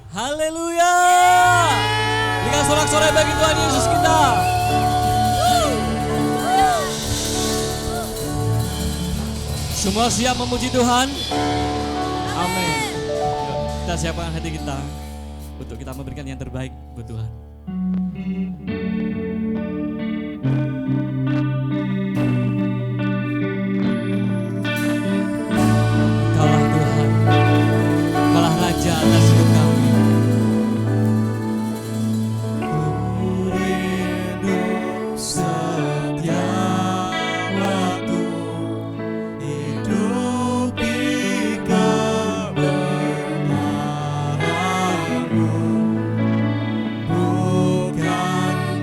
Haleluya. Berikan sorak-sorai bagi Tuhan Yesus kita. Semua siap memuji Tuhan? Amin. Kita siapkan hati kita untuk kita memberikan yang terbaik buat Tuhan. Kaulah Tuhan, Kaulah Raja atas hidup kami. Bukan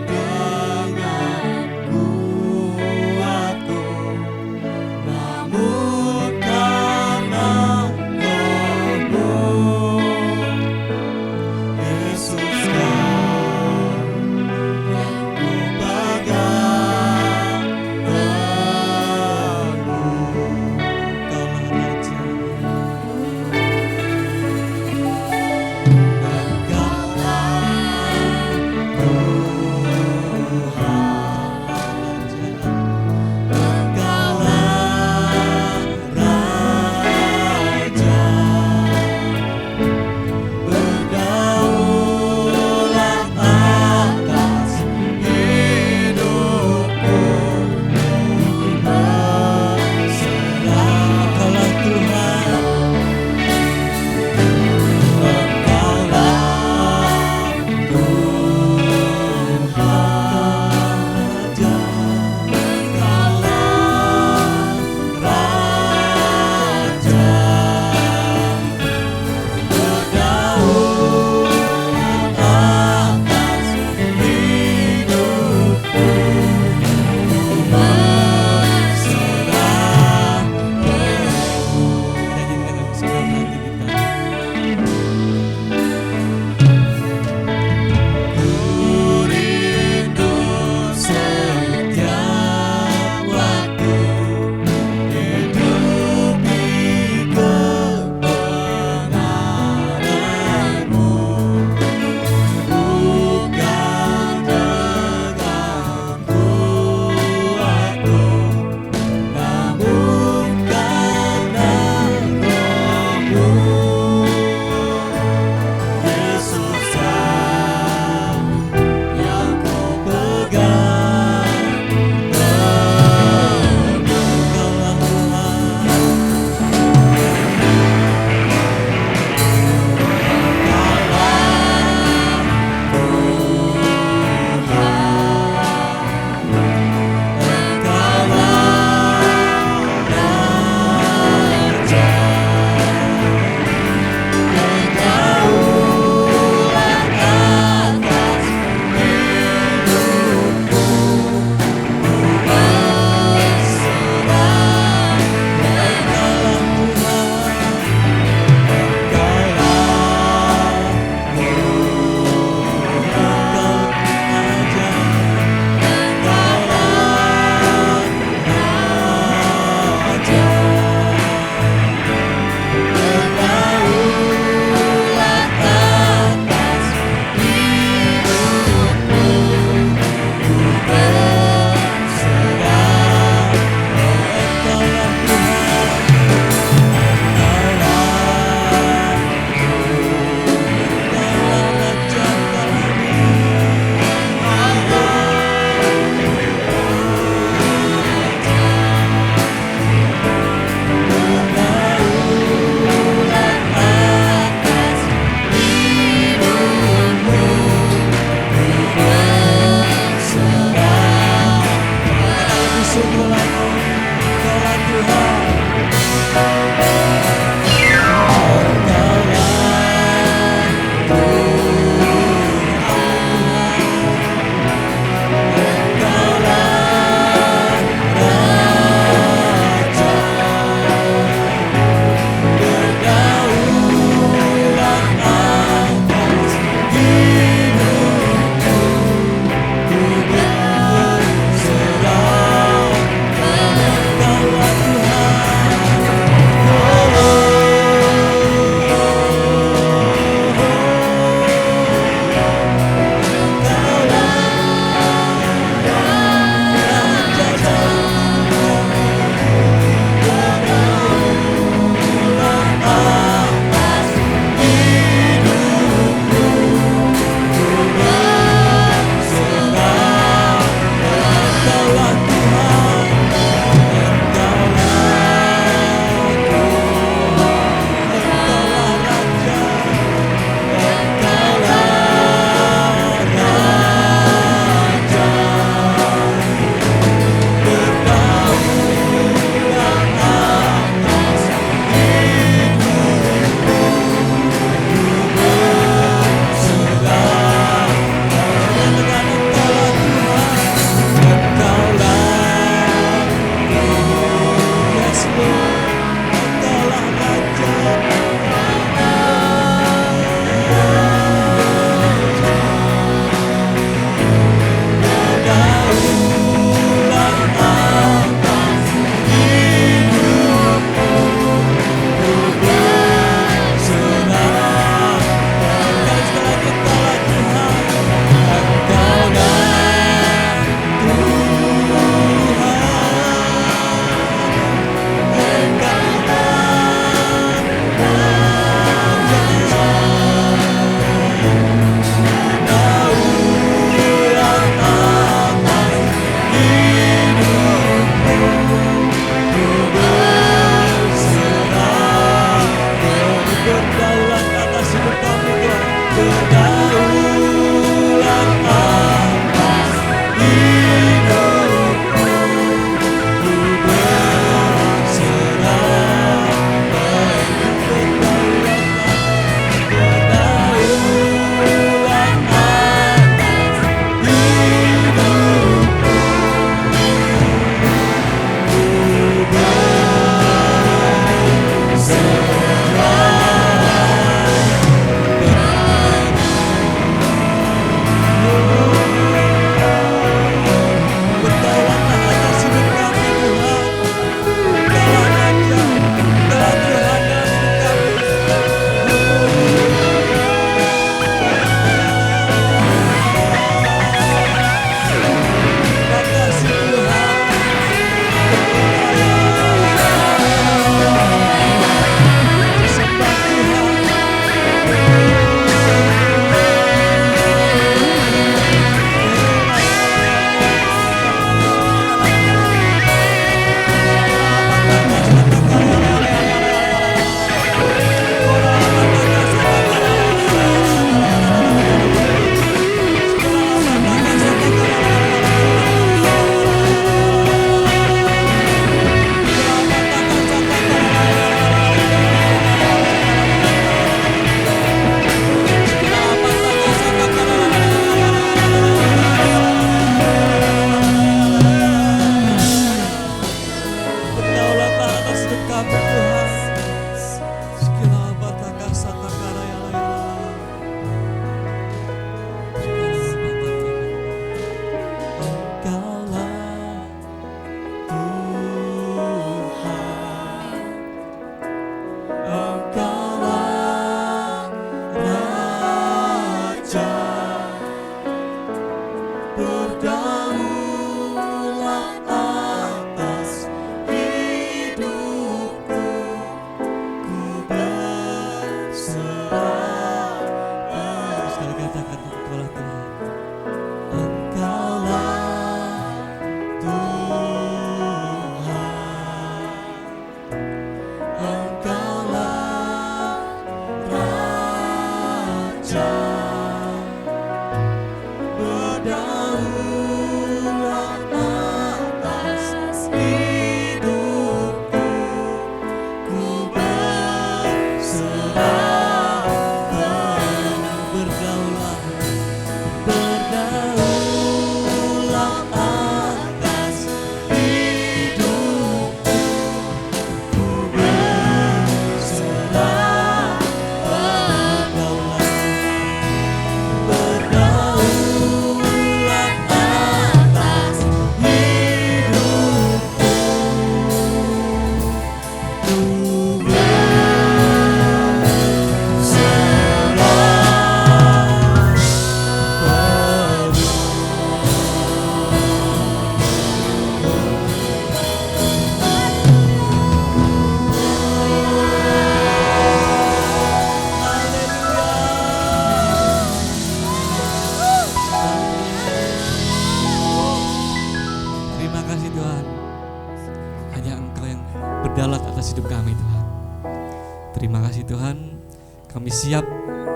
Terima kasih Tuhan, kami siap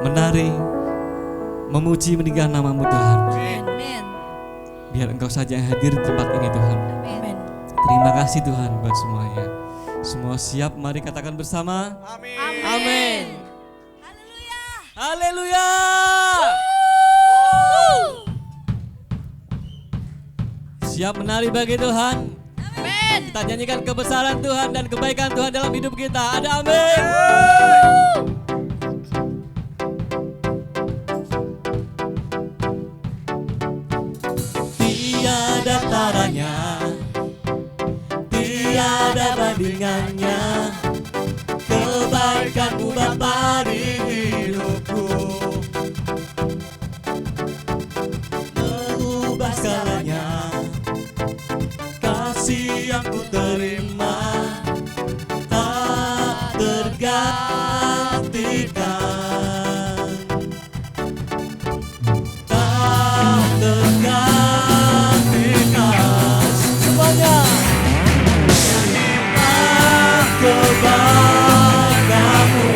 menari, memuji, meninggikan nama-Mu Tuhan. Amin. Biar Engkau saja yang hadir di tempat ini Tuhan. Amin. Terima kasih Tuhan buat semuanya. Semua siap, mari katakan bersama. Amin. Amin. Haleluya. Haleluya. Siap menari bagi Tuhan. Amin. Kita nyanyikan kebesaran Tuhan dan kebaikan Tuhan dalam hidup kita. Ada amin. Tiada taranya, tiada bandingannya, kebaikan-Mu Bapa di hidupku, mengubah segalanya. Kasih yang ku terima tak tergantikan, tak tergantikan. Semuanya kebaikan-Mu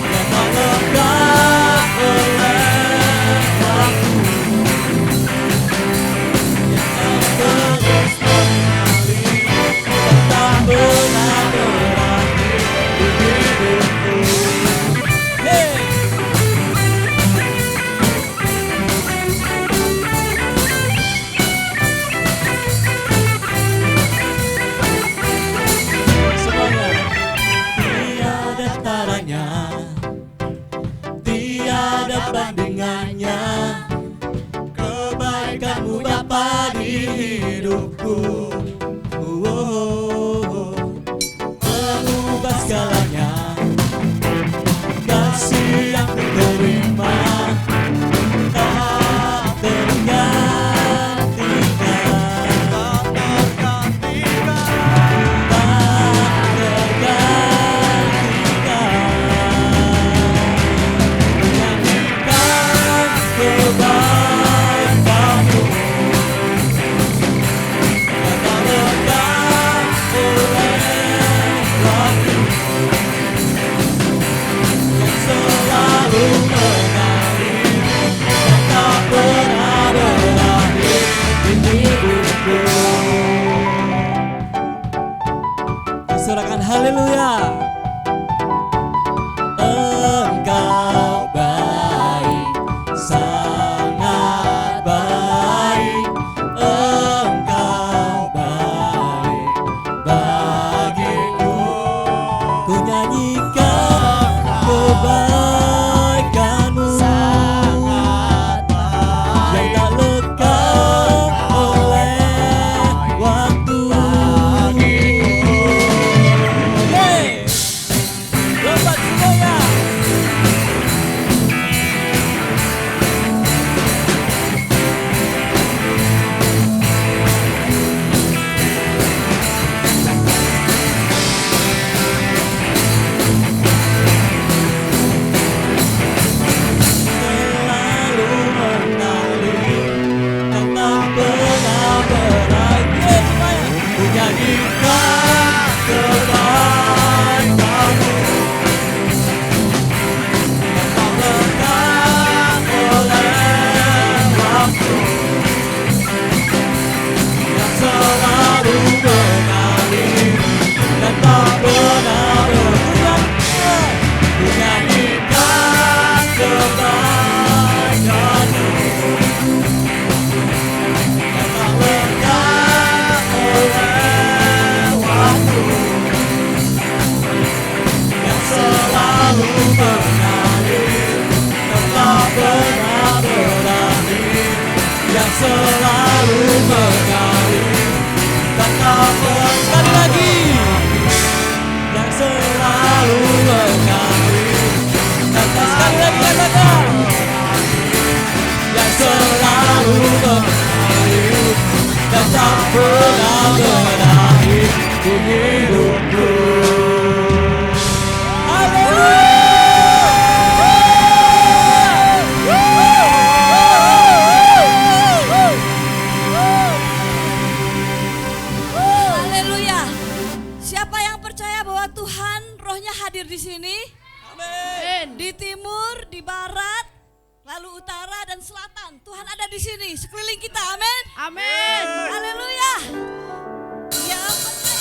yang tak lekat oleh waktu, terus mengalir dan tak pernah berakhir di hidupku. Hey! Semuanya. Tiada taranya, tiada bandingannya, kebaikan-Mu Bapa di hidupku, mengubah segalanya. Kasih yang ku terima tak tergantikan, tak tergantikan. Menyanyikan kebaikan-Mu yang tak lekat oleh waktu, yang selalu mengalir dan tak pernah berakhir di hidupku. Sorakan haleluya. Engkau baik, sangat baik. Engkau baik bagiku. Ku nyanyikan kebaikan-Mu yang tak lekat oleh waktu. Hey! Tuhan rohnya hadir di sini. Amin. Di timur, di barat, lalu utara dan selatan. Tuhan ada di sini, sekeliling kita. Amin. Amin. Haleluya. Yang percaya.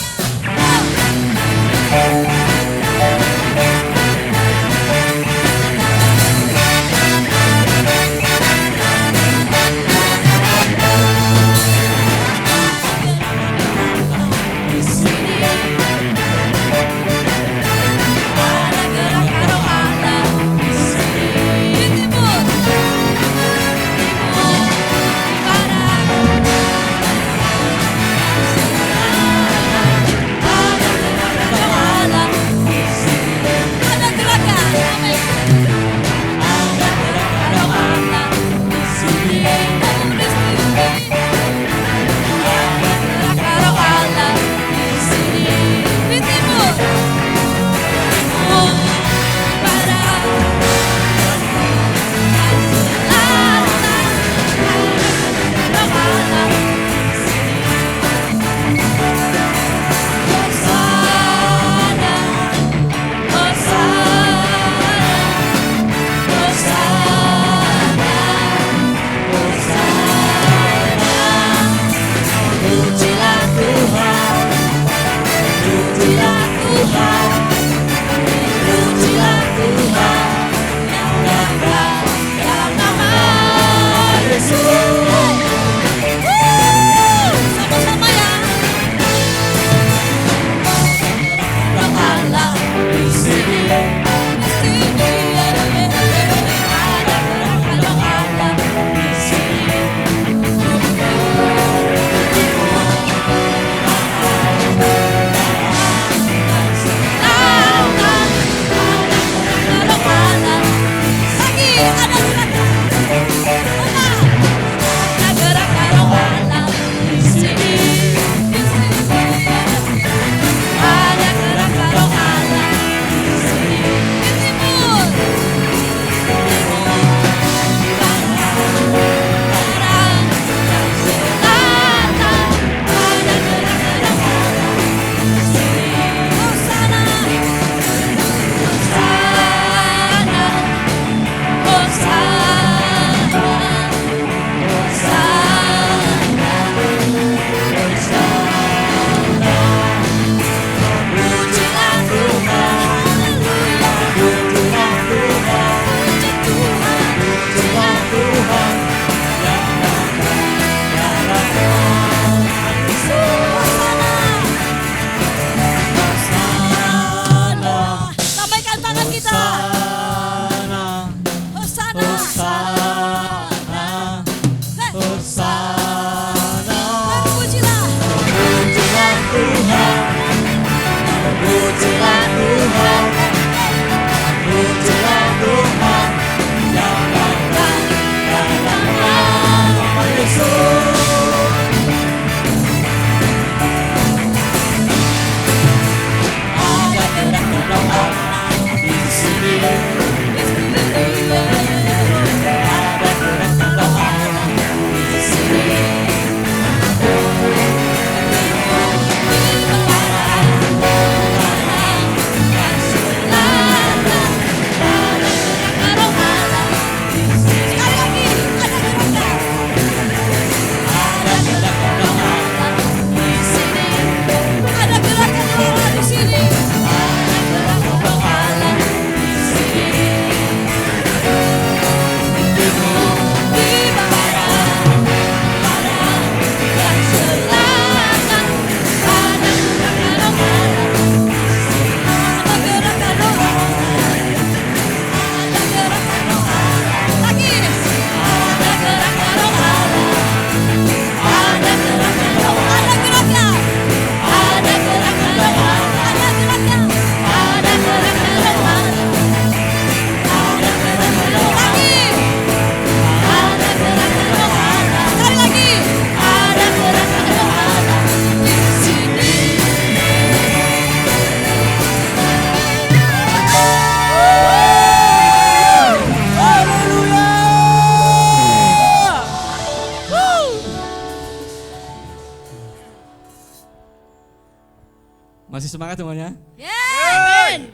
Masih semangat semuanya? Yes. Amin.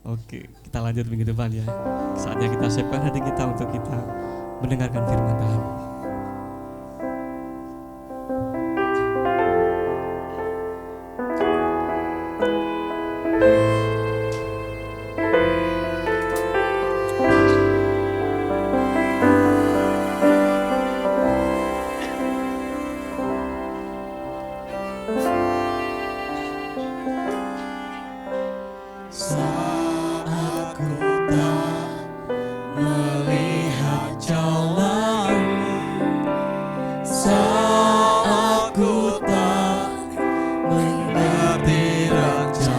Oke, kita lanjut minggu depan ya. Saatnya kita siapkan hati kita untuk kita mendengarkan firman Tuhan. Saat ku tak melihat jalan, saat ku tak mengerti rencana.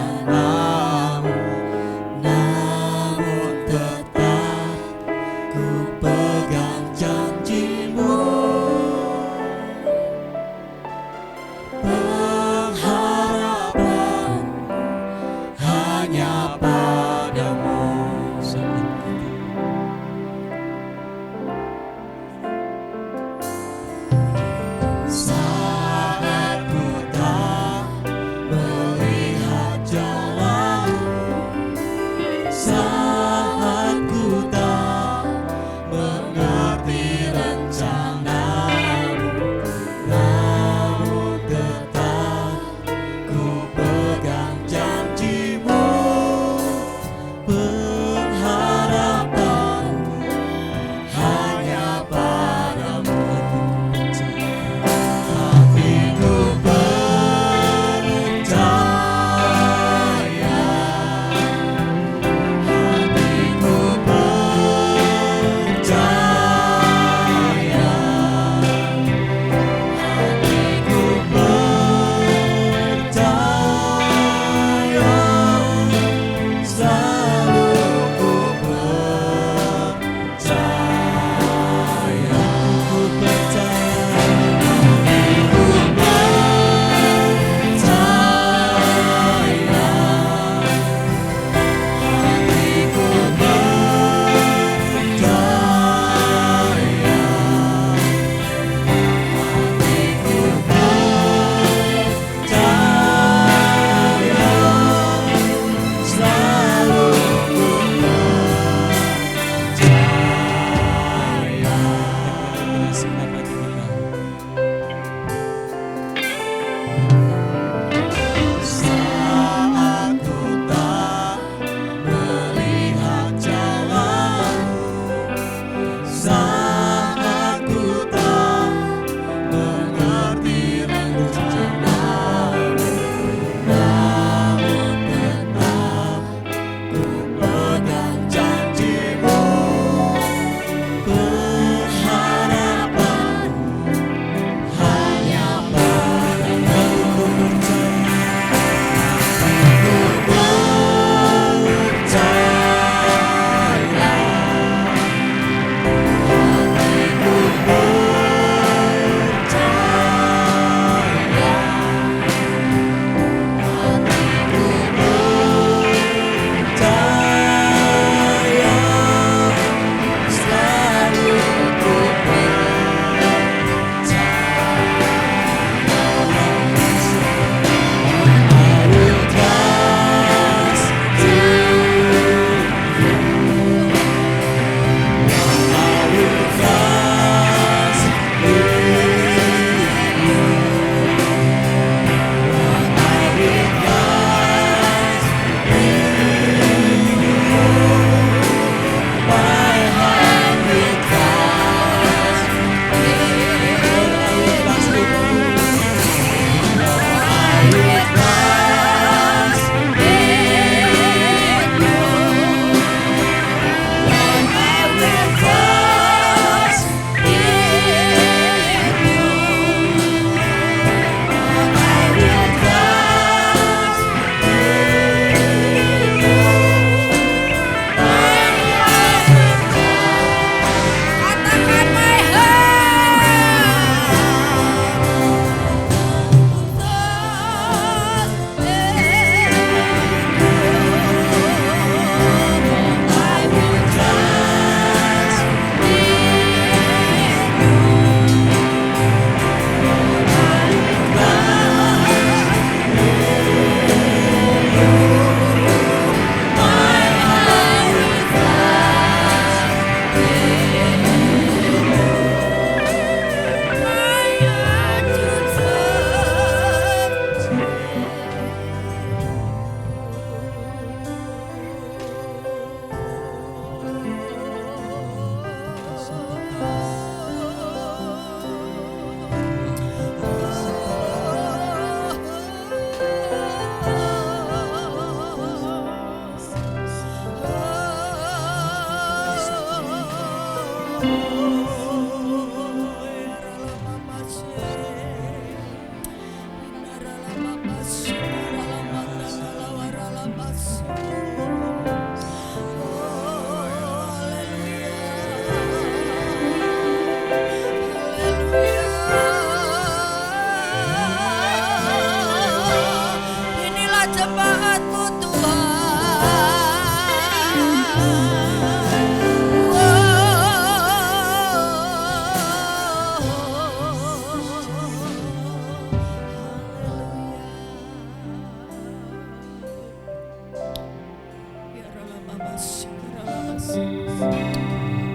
manfaat-Mu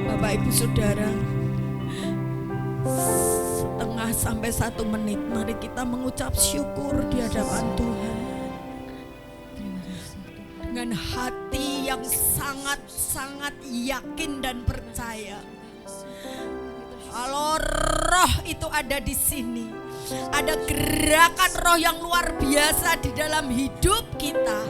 Bapak Ibu Saudara, setengah sampai 1 menit mari kita mengucap syukur di hadapan Tuhan dengan hati yang sangat-sangat yakin dan percaya kalau roh itu ada di sini. Ada gerakan roh yang luar biasa di dalam hidup kita.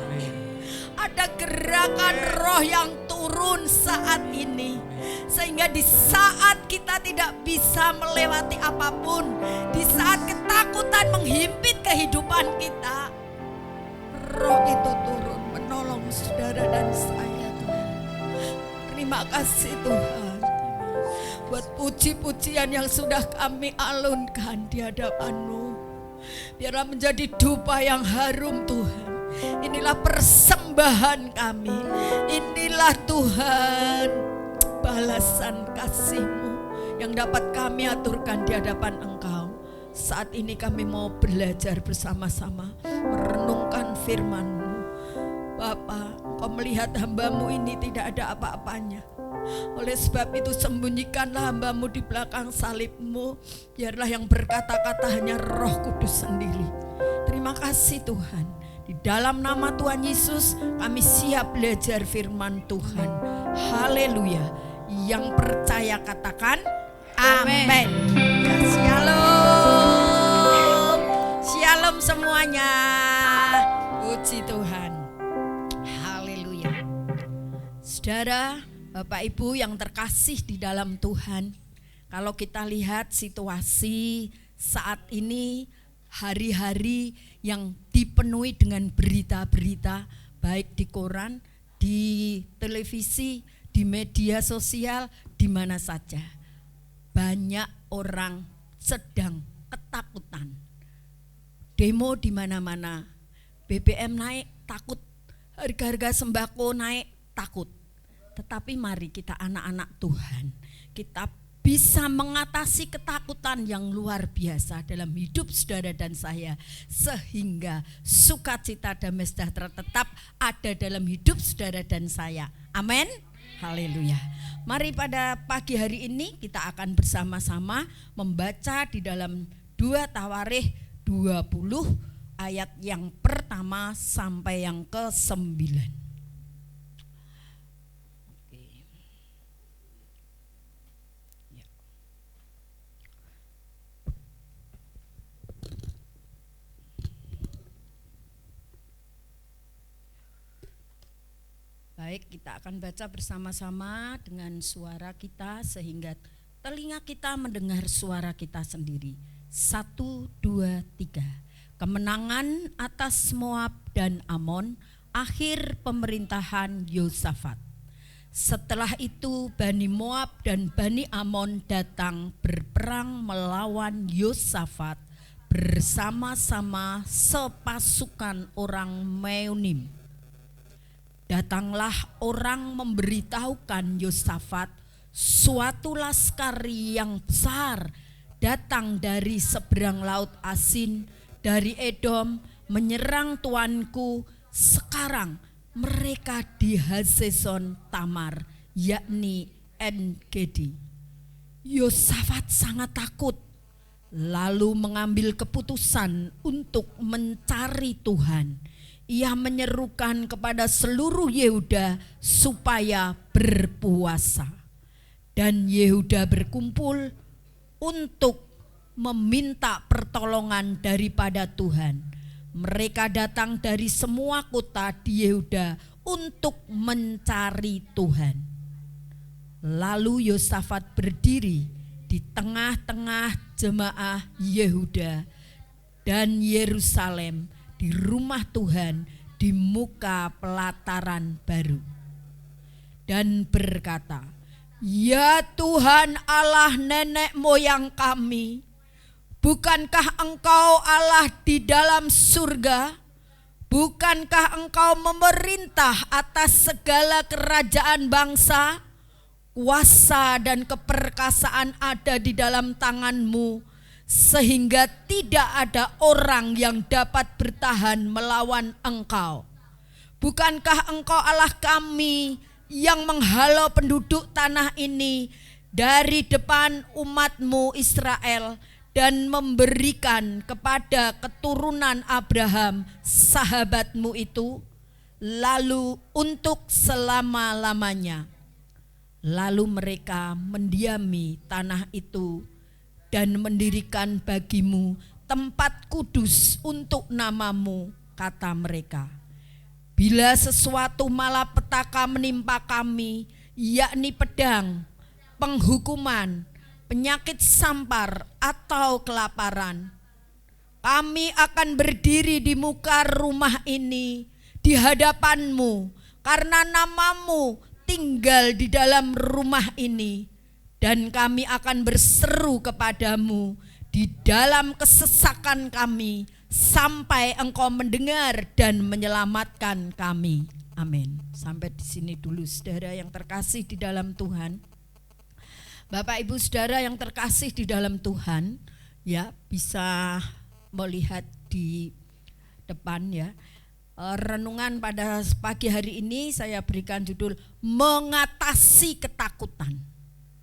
Ada gerakan roh yang turun saat ini, sehingga di saat kita tidak bisa melewati apapun, di saat ketakutan menghimpit kehidupan kita, roh itu turun menolong saudara dan saya. Terima kasih Tuhan buat puji-pujian yang sudah kami alunkan di hadapan-Mu. Biarlah menjadi dupa yang harum Tuhan. Inilah persembahan kami. Inilah Tuhan balasan kasih-Mu yang dapat kami aturkan di hadapan Engkau. Saat ini kami mau belajar bersama-sama merenungkan firman-Mu. Bapa, Kau melihat hamba-Mu ini tidak ada apa-apanya. Oleh sebab itu sembunyikanlah hamba-Mu di belakang salib-Mu. Biarlah yang berkata-kata hanya Roh Kudus sendiri. Terima kasih Tuhan. Di dalam nama Tuhan Yesus kami siap belajar firman Tuhan. Haleluya. Yang percaya katakan amin. Shalom. Shalom semuanya. Puji Tuhan. Haleluya. Saudara, Bapak Ibu yang terkasih di dalam Tuhan, kalau kita lihat situasi saat ini, hari-hari yang dipenuhi dengan berita-berita, baik di koran, di televisi, di media sosial, di mana saja. Banyak orang sedang ketakutan. Demo di mana-mana, BBM naik, takut. Harga-harga sembako naik, takut. Tetapi mari kita anak-anak Tuhan, kita bisa mengatasi ketakutan yang luar biasa dalam hidup saudara dan saya, sehingga sukacita damai sejahtera tetap ada dalam hidup saudara dan saya. Amin. Haleluya. Mari pada pagi hari ini kita akan bersama-sama membaca di dalam 2 Tawarikh 20 ayat yang pertama sampai yang ke-9. Baik, kita akan baca bersama-sama dengan suara kita sehingga telinga kita mendengar suara kita sendiri. 1, 2, 3. Kemenangan atas Moab dan Amon, akhir pemerintahan Yosafat. Setelah itu Bani Moab dan Bani Amon datang berperang melawan Yosafat bersama-sama sepasukan orang Meunim. Datanglah orang memberitahukan Yosafat, suatu laskar yang besar datang dari seberang laut Asin, dari Edom, menyerang tuanku. Sekarang mereka di Hazeson Tamar, yakni En-Gedi. Yosafat sangat takut, lalu mengambil keputusan untuk mencari Tuhan. Ia menyerukan kepada seluruh Yehuda supaya berpuasa. Dan Yehuda berkumpul untuk meminta pertolongan daripada Tuhan. Mereka datang dari semua kota di Yehuda untuk mencari Tuhan. Lalu Yosafat berdiri di tengah-tengah jemaah Yehuda dan Yerusalem di rumah Tuhan di muka pelataran baru, dan berkata, "Ya Tuhan Allah nenek moyang kami, bukankah Engkau Allah di dalam surga? Bukankah engkau memerintah atas segala kerajaan bangsa? Kuasa dan keperkasaan ada di dalam tanganmu, sehingga tidak ada orang yang dapat bertahan melawan engkau. Bukankah engkau Allah kami yang menghalau penduduk tanah ini dari depan umatmu Israel dan memberikan kepada keturunan Abraham sahabatmu itu, lalu untuk selama-lamanya. Lalu mereka mendiami tanah itu dan mendirikan bagimu tempat kudus untuk namamu, kata mereka. Bila sesuatu malapetaka menimpa kami, yakni pedang, penghukuman, penyakit sampar atau kelaparan, kami akan berdiri di muka rumah ini di hadapanmu, karena namamu tinggal di dalam rumah ini, dan kami akan berseru kepadamu di dalam kesesakan kami sampai engkau mendengar dan menyelamatkan kami. Amin. Sampai di sini dulu saudara yang terkasih di dalam Tuhan. Bapak Ibu saudara yang terkasih di dalam Tuhan, ya bisa melihat di depan ya. Renungan pada pagi hari ini saya berikan judul mengatasi ketakutan.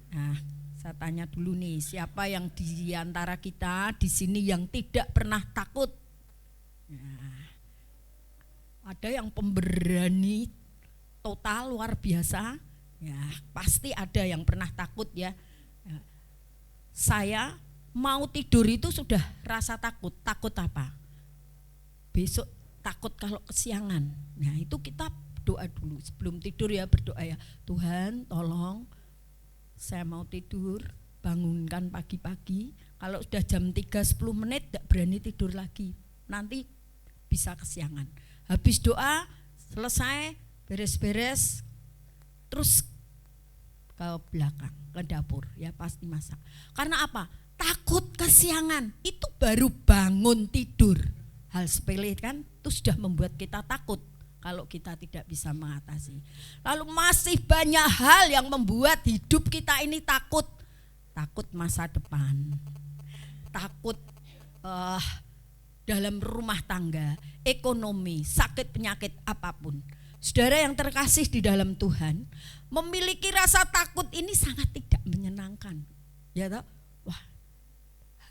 Nah, saya tanya dulu nih, siapa yang di antara kita di sini yang tidak pernah takut? Nah, ada yang pemberani total luar biasa. Ya, pasti ada yang pernah takut ya. Saya mau tidur itu sudah rasa takut. Takut apa? Besok takut kalau kesiangan. Nah, itu kita doa dulu sebelum tidur ya, berdoa ya. Tuhan, tolong saya mau tidur, bangunkan pagi-pagi. Kalau sudah jam 3:10 tidak berani tidur lagi. Nanti bisa kesiangan. Habis doa, selesai, beres-beres, terus ke belakang, ke dapur, ya pasti masak. Karena apa? Takut kesiangan, itu baru bangun tidur. Hal sepele kan, itu sudah membuat kita takut kalau kita tidak bisa mengatasi. Lalu masih banyak hal yang membuat hidup kita ini takut. Takut masa depan, takut dalam rumah tangga, ekonomi, sakit penyakit apapun. Saudara yang terkasih di dalam Tuhan, memiliki rasa takut ini sangat tidak menyenangkan. Ya toh? Wah,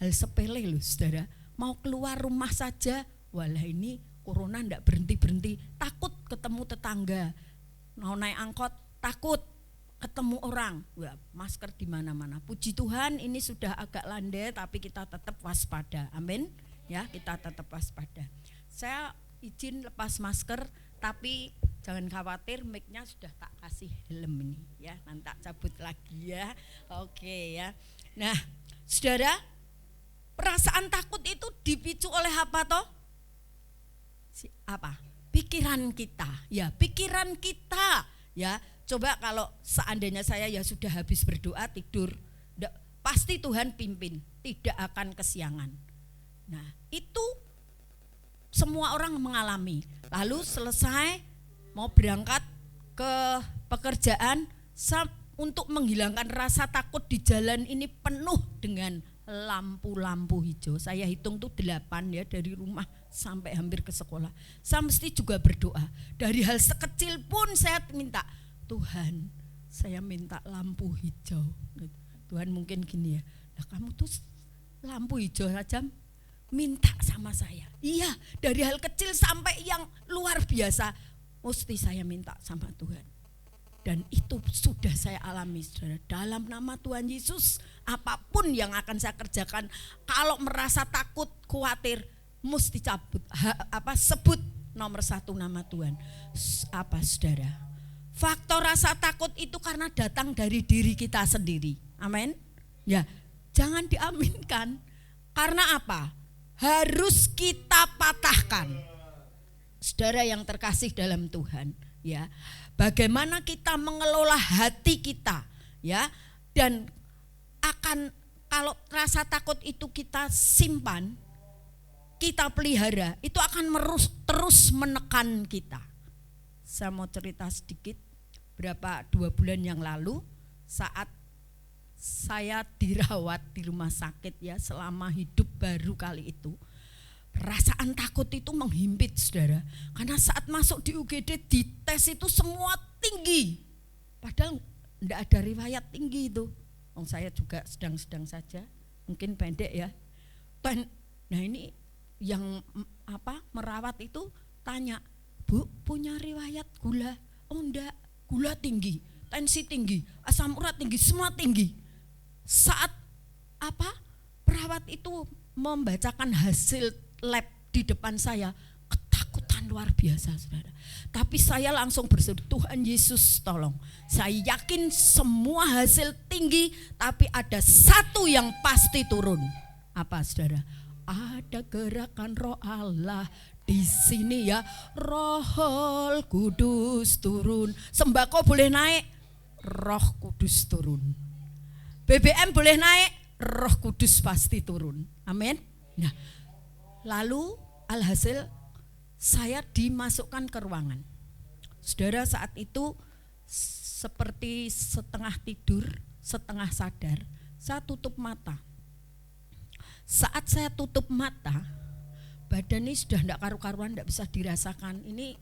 hal sepele loh saudara. Mau keluar rumah saja, walah ini corona enggak berhenti-berhenti. Takut ketemu tetangga. Mau naik angkot, takut ketemu orang. Wah, masker di mana-mana. Puji Tuhan ini sudah agak landai, tapi kita tetap waspada. Amin. Ya, kita tetap waspada. Saya izin lepas masker, tapi jangan khawatir, mic-nya sudah tak kasih helm ini ya, nanti tak cabut lagi ya. Oke ya. Nah, saudara, perasaan takut itu dipicu oleh apa toh? Apa? Pikiran kita. Ya, pikiran kita. Ya, coba kalau seandainya saya ya sudah habis berdoa tidur, pasti Tuhan pimpin, tidak akan kesiangan. Nah, itu semua orang mengalami. Lalu selesai mau berangkat ke pekerjaan, untuk menghilangkan rasa takut di jalan ini penuh dengan lampu-lampu hijau. Saya hitung tuh 8 ya, dari rumah sampai hampir ke sekolah. Saya mesti juga berdoa. Dari hal sekecil pun saya minta, Tuhan saya minta lampu hijau. Tuhan mungkin gini ya, nah kamu tuh lampu hijau saja minta sama saya. Iya, dari hal kecil sampai yang luar biasa mesti saya minta sama Tuhan. Dan itu sudah saya alami saudara. Dalam nama Tuhan Yesus, apapun yang akan saya kerjakan, kalau merasa takut, khawatir, mesti sebut nomor 1 nama Tuhan. Apa saudara? Faktor rasa takut itu karena datang dari diri kita sendiri. Amin. Ya, jangan diaminkan. Karena apa? Harus kita patahkan. Saudara yang terkasih dalam Tuhan, ya. Bagaimana kita mengelola hati kita, ya. Dan akan kalau rasa takut itu kita simpan, kita pelihara itu akan terus menekan kita. Saya mau cerita sedikit, 2 bulan yang lalu saat saya dirawat di rumah sakit ya, selama hidup baru kali itu, perasaan takut itu menghimpit saudara. Karena saat masuk di UGD dites itu semua tinggi, padahal enggak ada riwayat tinggi itu. Saya juga sedang-sedang saja, mungkin pendek ya. Nah ini yang merawat itu tanya, Bu, punya riwayat gula? Oh enggak, gula tinggi, tensi tinggi, asam urat tinggi, semua tinggi. Saat perawat itu membacakan hasil lab di depan saya, ketakutan luar biasa saudara. Tapi saya langsung berseru, Tuhan Yesus tolong. Saya yakin semua hasil tinggi, tapi ada satu yang pasti turun. Apa saudara? Ada gerakan Roh Allah di sini ya. Roh Kudus turun. Sembako boleh naik, Roh Kudus turun. BBM boleh naik, Roh Kudus pasti turun. Amin. Nah, lalu alhasil saya dimasukkan ke ruangan. Saudara, saat itu seperti setengah tidur, setengah sadar, saya tutup mata. Saat saya tutup mata, badan ini sudah tidak karu-karuan, tidak bisa dirasakan. Ini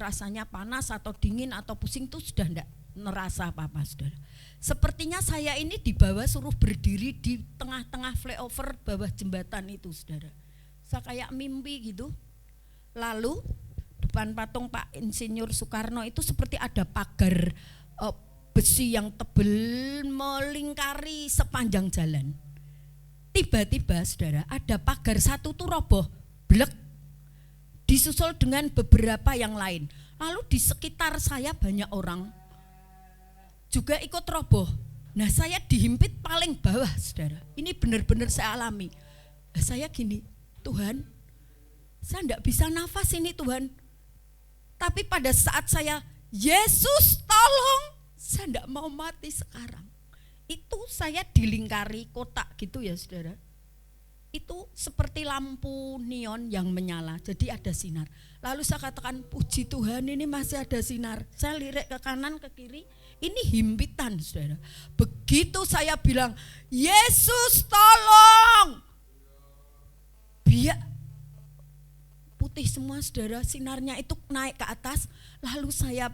rasanya panas atau dingin atau pusing itu sudah tidak merasa apa-apa saudara. Sepertinya saya ini dibawa suruh berdiri di tengah-tengah flyover bawah jembatan itu saudara. Saya kayak mimpi gitu. Lalu depan patung Pak Insinyur Soekarno itu seperti ada pagar besi yang tebal melingkari sepanjang jalan. Tiba-tiba saudara ada pagar satu tuh roboh, blek, disusul dengan beberapa yang lain. Lalu di sekitar saya banyak orang juga ikut roboh. Nah saya dihimpit paling bawah saudara. Ini benar-benar saya alami. Nah, saya gini, Tuhan, saya enggak bisa nafas ini Tuhan. Tapi pada saat saya, Yesus tolong, saya enggak mau mati sekarang. Itu saya dilingkari kotak gitu ya saudara. Itu seperti lampu neon yang menyala, jadi ada sinar. Lalu saya katakan, puji Tuhan ini masih ada sinar. Saya lirik ke kanan ke kiri, ini himpitan saudara. Begitu saya bilang, Yesus tolong, biar putih semua saudara, sinarnya itu naik ke atas. Lalu saya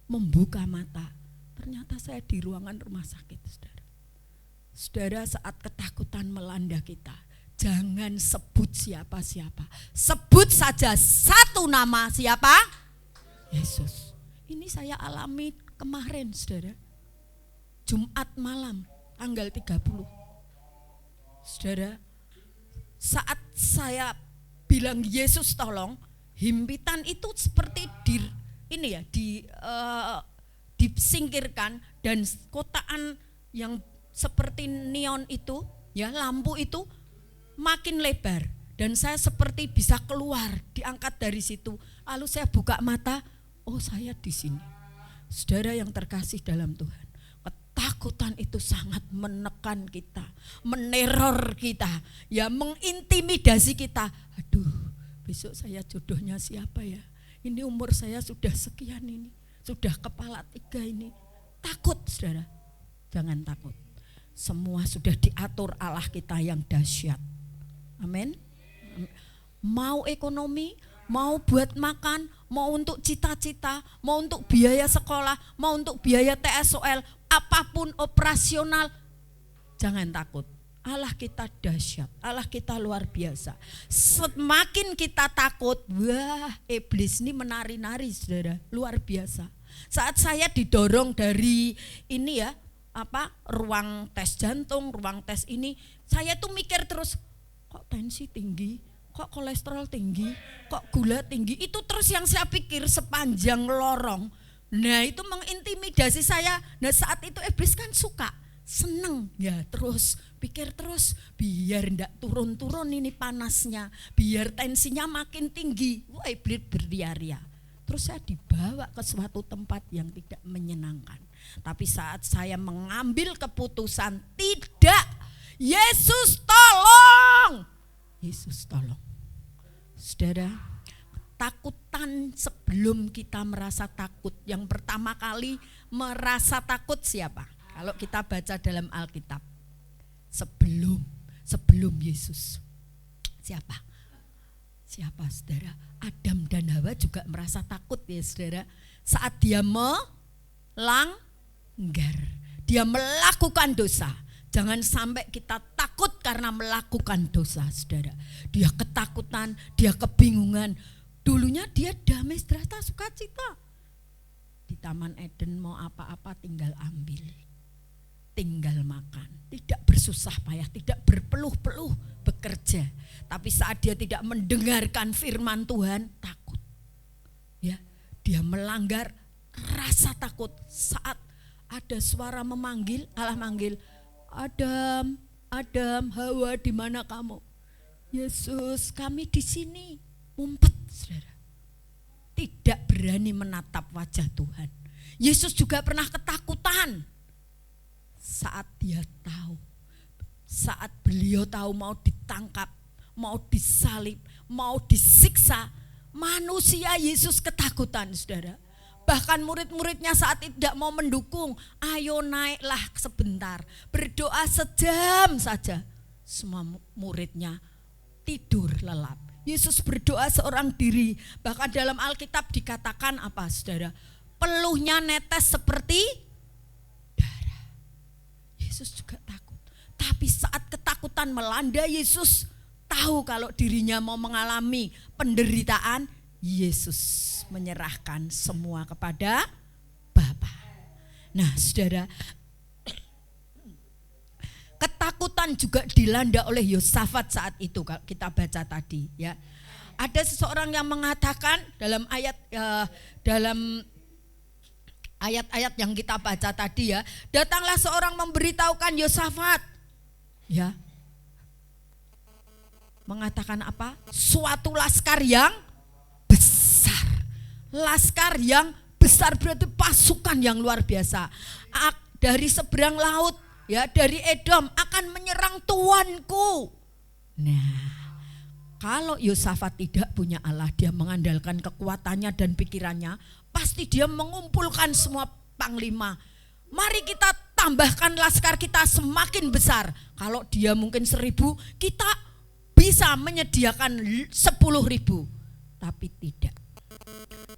membuka mata, ternyata saya di ruangan rumah sakit saudara. Saudara, saat ketakutan melanda kita, jangan sebut siapa-siapa, sebut saja satu nama, siapa? Yesus. Ini saya alami kemarin saudara, Jumat malam tanggal 30. Saudara, saat saya bilang Yesus tolong, himpitan itu seperti disingkirkan, dan kotaan yang seperti neon itu ya, lampu itu makin lebar, dan saya seperti bisa keluar, diangkat dari situ. Lalu saya buka mata, oh saya di sini. Saudara yang terkasih dalam Tuhan, ketakutan itu sangat menekan kita, meneror kita, ya mengintimidasi kita. Aduh, besok saya jodohnya siapa ya? Ini umur saya sudah sekian ini, sudah kepala 3 ini. Takut saudara, jangan takut. Semua sudah diatur Allah kita yang dahsyat. Amin. Mau ekonomi, mau buat makan, mau untuk cita-cita, mau untuk biaya sekolah, mau untuk biaya TSOL, apapun operasional, jangan takut. Allah kita dahsyat, Allah kita luar biasa. Semakin kita takut, wah iblis ini menari-nari saudara, luar biasa. Saat saya didorong dari ini ya, ruang tes jantung, ruang tes ini, saya tuh mikir terus, kok tensi tinggi, kok kolesterol tinggi, kok gula tinggi. Itu terus yang saya pikir sepanjang lorong. Nah itu mengintimidasi saya. Nah saat itu iblis kan suka, seneng ya, terus pikir terus, biar ndak turun-turun ini panasnya, biar tensinya makin tinggi. Wah iblis berdia-dia. Terus saya dibawa ke suatu tempat yang tidak menyenangkan. Tapi saat saya mengambil keputusan, tidak, Yesus tolong, Yesus tolong. Saudara, takutan sebelum kita merasa takut. Yang pertama kali merasa takut siapa? Kalau kita baca dalam Alkitab. Sebelum Yesus. Siapa? Siapa saudara? Adam dan Hawa juga merasa takut ya saudara. Saat dia melanggar. Dia melakukan dosa. Jangan sampai kita takut karena melakukan dosa, saudara. Dia ketakutan, dia kebingungan. Dulunya dia damai sejahtera sukacita. Di Taman Eden mau apa-apa tinggal ambil. Tinggal makan. Tidak bersusah payah, tidak berpeluh-peluh bekerja. Tapi saat dia tidak mendengarkan firman Tuhan, takut. Ya, dia melanggar rasa takut saat ada suara memanggil, Allah manggil, Adam, Adam, Hawa, di mana kamu? Yesus, kami di sini. Mumpet, saudara. Tidak berani menatap wajah Tuhan. Yesus juga pernah ketakutan saat dia tahu, saat beliau tahu mau ditangkap, mau disalib, mau disiksa. Manusia Yesus ketakutan, saudara. Bahkan murid-muridnya saat itu tidak mau mendukung. Ayo naiklah sebentar, berdoa sejam saja. Semua muridnya tidur lelap. Yesus berdoa seorang diri. Bahkan dalam Alkitab dikatakan apa saudara? Peluhnya netes seperti darah. Yesus juga takut. Tapi saat ketakutan melanda Yesus tahu kalau dirinya mau mengalami penderitaan, Yesus menyerahkan semua kepada Bapa. Nah, saudara, ketakutan juga dilanda oleh Yosafat saat itu. Kita baca tadi, ya. Ada seseorang yang mengatakan dalam ayat-ayat yang kita baca tadi, ya, datanglah seorang memberitahukan Yosafat, ya, mengatakan apa? Suatu laskar yang besar. Laskar yang besar berarti pasukan yang luar biasa. Dari seberang laut, ya, dari Edom akan menyerang tuanku. Nah, kalau Yosafat tidak punya Allah, dia mengandalkan kekuatannya dan pikirannya, pasti dia mengumpulkan semua panglima. Mari kita tambahkan laskar kita semakin besar. Kalau dia mungkin 1.000, kita bisa menyediakan 10.000. Tapi tidak.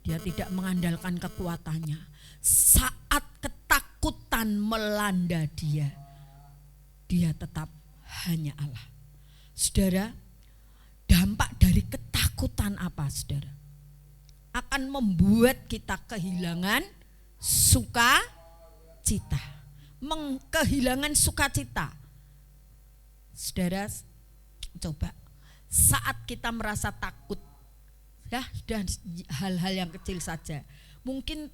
Dia tidak mengandalkan kekuatannya. Saat ketakutan melanda dia tetap hanya Allah. Saudara, dampak dari ketakutan apa, saudara? Akan membuat kita kehilangan sukacita. Kehilangan sukacita. Saudara, coba saat kita merasa takut, ya, dan hal-hal yang kecil saja, mungkin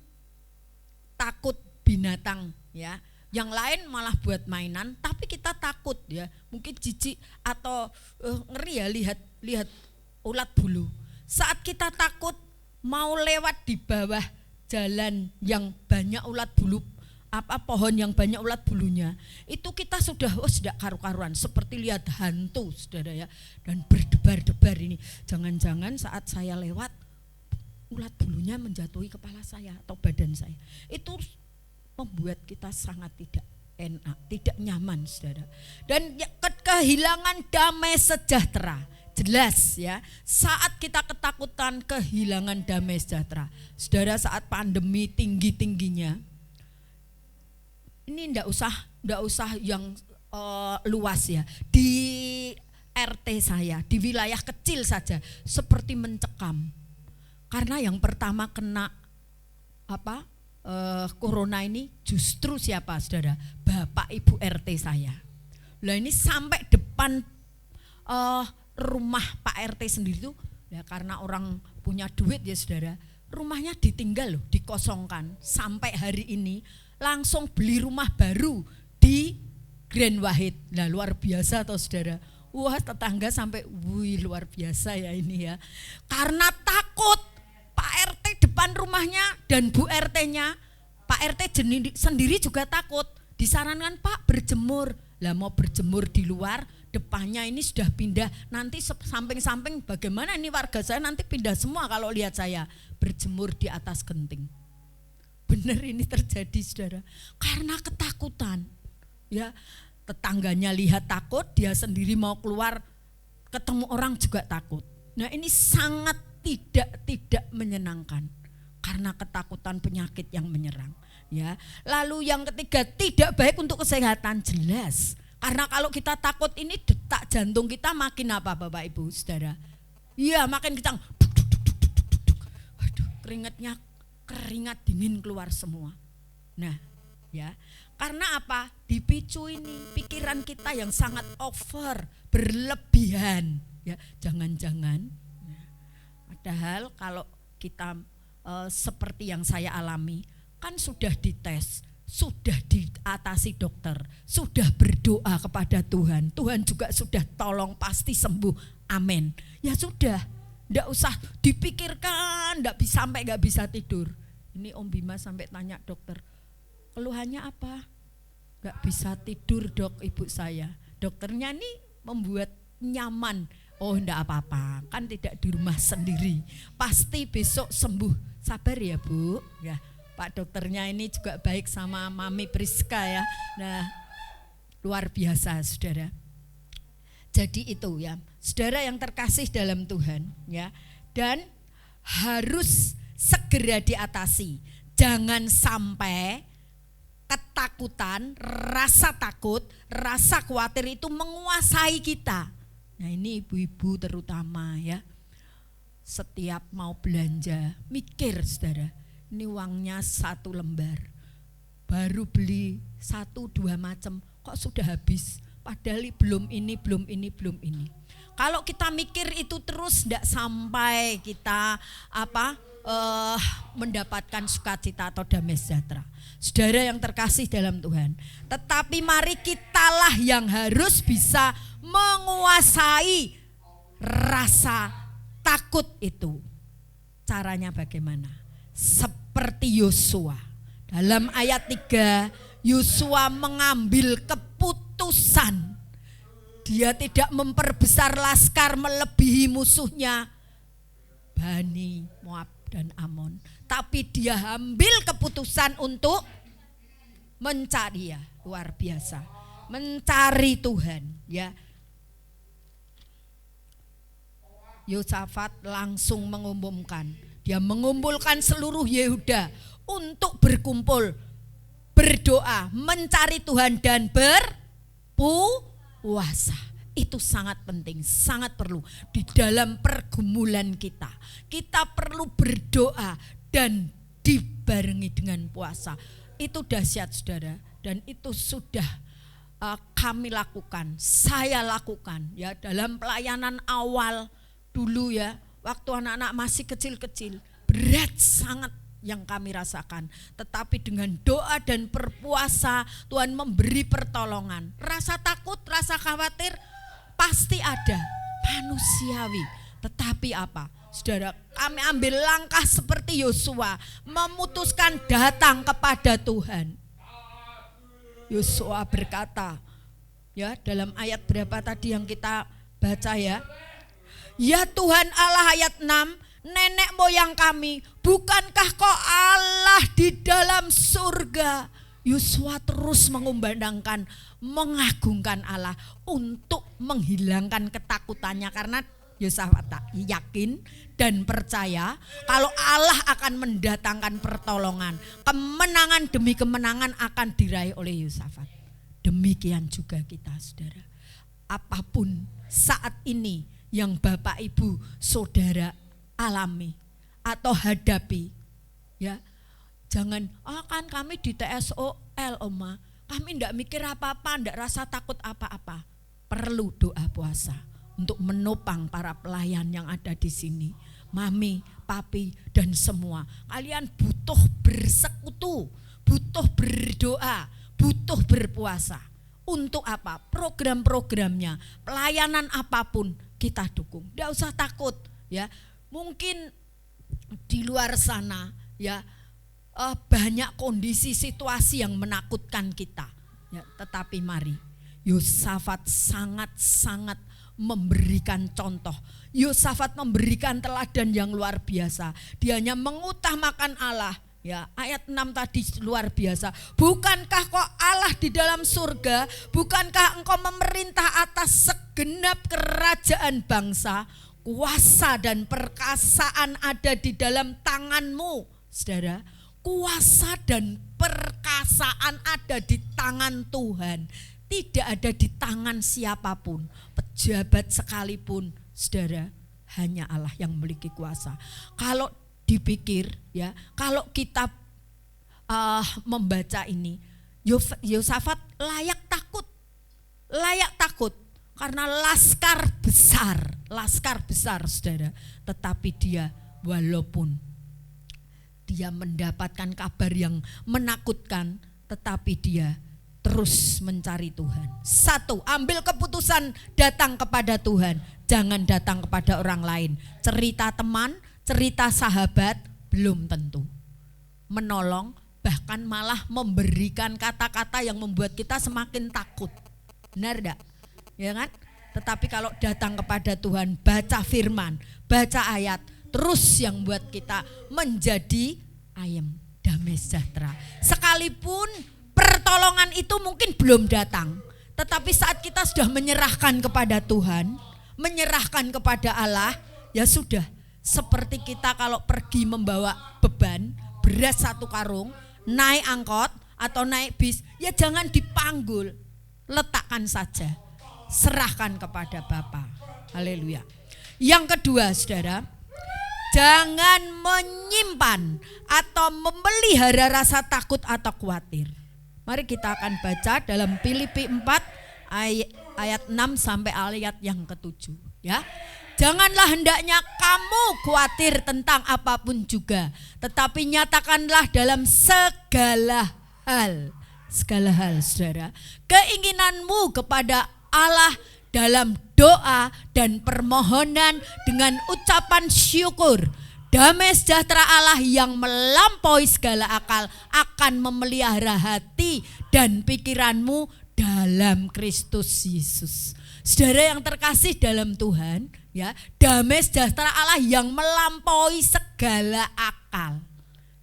takut binatang, ya, yang lain malah buat mainan, tapi kita takut, ya, mungkin jijik atau ngeri, ya, lihat ulat bulu. Saat kita takut mau lewat di bawah jalan yang banyak ulat bulu, pohon yang banyak ulat bulunya, itu kita sudah tidak karu-karuan, seperti lihat hantu, saudara, ya, dan berdebar-debar ini. Jangan-jangan saat saya lewat ulat bulunya menjatuhi kepala saya atau badan saya. Itu membuat kita sangat tidak enak, tidak nyaman, saudara. Dan kehilangan damai sejahtera. Jelas, ya, saat kita ketakutan kehilangan damai sejahtera. Saudara, saat pandemi tinggi-tingginya, ini ndak usah yang luas, ya. Di RT saya, di wilayah kecil saja seperti mencekam. Karena yang pertama kena corona ini justru siapa, saudara? Bapak Ibu RT saya. Lah ini sampai depan rumah Pak RT sendiri tuh, ya, karena orang punya duit, ya, saudara, rumahnya ditinggal loh, dikosongkan. Sampai hari ini langsung beli rumah baru di Grand Wahid. Nah, luar biasa toh, saudara. Wah, tetangga sampai wih, luar biasa ya ini, ya. Karena takut Pak RT depan rumahnya dan Bu RT-nya, Pak RT sendiri juga takut. Disarankan, Pak, berjemur. Lah mau berjemur di luar depannya ini sudah pindah, nanti samping-samping bagaimana ini warga saya nanti pindah semua kalau lihat saya berjemur di atas genting. Benar ini terjadi saudara, karena ketakutan. Ya, tetangganya lihat takut, dia sendiri mau keluar ketemu orang juga takut. Nah ini sangat tidak menyenangkan karena ketakutan penyakit yang menyerang. Ya, lalu yang ketiga tidak baik untuk kesehatan, jelas. Karena kalau kita takut ini detak jantung kita makin apa Bapak Ibu Saudara? Iya makin kencang. Aduh, keringat dingin keluar semua. Nah ya, karena apa? Dipicu ini pikiran kita yang sangat over, berlebihan. Ya, jangan-jangan. Padahal kalau kita seperti yang saya alami, kan sudah dites, sudah diatasi dokter, sudah berdoa kepada Tuhan. Tuhan juga sudah tolong, pasti sembuh. Amin. Ya sudah, enggak usah dipikirkan, enggak bisa tidur. Ini Om Bima sampai tanya dokter, keluhannya apa? Enggak bisa tidur dok ibu saya. Dokternya ini membuat nyaman. Oh enggak apa-apa, kan tidak di rumah sendiri. Pasti besok sembuh. Sabar ya Bu. Ya. Pak dokternya ini juga baik sama Mami Priska ya. Nah, luar biasa saudara. Jadi itu ya, saudara yang terkasih dalam Tuhan ya. Dan harus segera diatasi. Jangan sampai ketakutan, rasa takut, rasa khawatir itu menguasai kita. Nah ini ibu-ibu terutama ya. Setiap mau belanja, mikir saudara. Ini uangnya 1 lembar, baru beli 1-2 macam, kok sudah habis. Padahal belum ini. Kalau kita mikir itu terus, tidak sampai kita mendapatkan sukacita atau damai sejahtera. Saudara yang terkasih dalam Tuhan, tetapi mari kitalah yang harus bisa menguasai rasa takut itu. Caranya bagaimana? Seperti Yosua. Dalam ayat 3, Yosua mengambil keputusan. Dia tidak memperbesar laskar melebihi musuhnya Bani Moab dan Amon. Tapi dia ambil keputusan untuk mencari, ya luar biasa. Mencari Tuhan ya. Yosafat langsung mengumumkan. Dia mengumpulkan seluruh Yehuda untuk berkumpul, berdoa, mencari Tuhan dan berpuasa. Itu sangat penting, sangat perlu di dalam pergumulan kita. Kita perlu berdoa dan dibarengi dengan puasa. Itu dahsyat saudara, dan itu sudah kami lakukan, saya lakukan ya dalam pelayanan awal dulu ya. Waktu anak-anak masih kecil-kecil, berat sangat yang kami rasakan. Tetapi dengan doa dan berpuasa, Tuhan memberi pertolongan. Rasa takut, rasa khawatir pasti ada, manusiawi. Tetapi apa? Saudara, kami ambil langkah seperti Yosua, memutuskan datang kepada Tuhan. Yosua berkata, ya dalam ayat berapa tadi yang kita baca ya? Ya Tuhan Allah, ayat 6, nenek moyang kami, bukankah kau Allah di dalam surga? Yosua terus mengumandangkan, mengagungkan Allah untuk menghilangkan ketakutannya. Karena Yosua yakin dan percaya kalau Allah akan mendatangkan pertolongan. Kemenangan demi kemenangan akan diraih oleh Yosafat. Demikian juga kita saudara. Apapun saat ini yang Bapak Ibu Saudara alami atau hadapi ya, jangan kan kami di TSOL Oma, kami enggak mikir apa-apa, enggak rasa takut apa-apa. Perlu doa puasa untuk menopang para pelayan yang ada di sini, Mami, Papi dan semua. Kalian butuh bersekutu, butuh berdoa, butuh berpuasa. Untuk apa? Program-programnya, pelayanan apapun kita dukung. Tidak usah takut ya. Mungkin di luar sana ya banyak kondisi situasi yang menakutkan kita ya, tetapi mari Yosafat sangat-sangat memberikan contoh. Yosafat memberikan teladan yang luar biasa. Dia hanya mengutamakan Allah. Ya, ayat 6 tadi luar biasa. Bukankah kau Allah di dalam surga? Bukankah engkau memerintah atas segenap kerajaan bangsa? Kuasa dan perkasaan ada di dalam tanganmu. Saudara, kuasa dan perkasaan ada di tangan Tuhan. Tidak ada di tangan siapapun, pejabat sekalipun. Saudara, hanya Allah yang memiliki kuasa. Kalau dipikir ya, kalau kita membaca ini, Yosafat layak takut karena laskar besar saudara. Tetapi dia walaupun dia mendapatkan kabar yang menakutkan, tetapi dia terus mencari Tuhan. Satu, ambil keputusan datang kepada Tuhan, jangan datang kepada orang lain. Cerita teman, cerita sahabat belum tentu menolong, bahkan malah memberikan kata-kata yang membuat kita semakin takut. Benar enggak? Ya kan? Tetapi kalau datang kepada Tuhan, baca firman, baca ayat, terus yang buat kita menjadi ayem, damai sejahtera. Sekalipun pertolongan itu mungkin belum datang, tetapi saat kita sudah menyerahkan kepada Tuhan, menyerahkan kepada Allah, ya sudah. Seperti kita kalau pergi membawa beban, beras 1 karung, naik angkot atau naik bis, ya jangan dipanggul, letakkan saja, serahkan kepada Bapa. Haleluya. Yang kedua saudara, jangan menyimpan atau memelihara rasa takut atau khawatir. Mari kita akan baca dalam Filipi 4 ayat 6 sampai ayat yang ke-7 ya. Janganlah hendaknya kamu khawatir tentang apapun juga, tetapi nyatakanlah dalam segala hal saudara, keinginanmu kepada Allah dalam doa dan permohonan dengan ucapan syukur. Damai sejahtera Allah yang melampaui segala akal akan memelihara hati dan pikiranmu dalam Kristus Yesus. Saudara yang terkasih dalam Tuhan, ya, damai sejahtera Allah yang melampaui segala akal.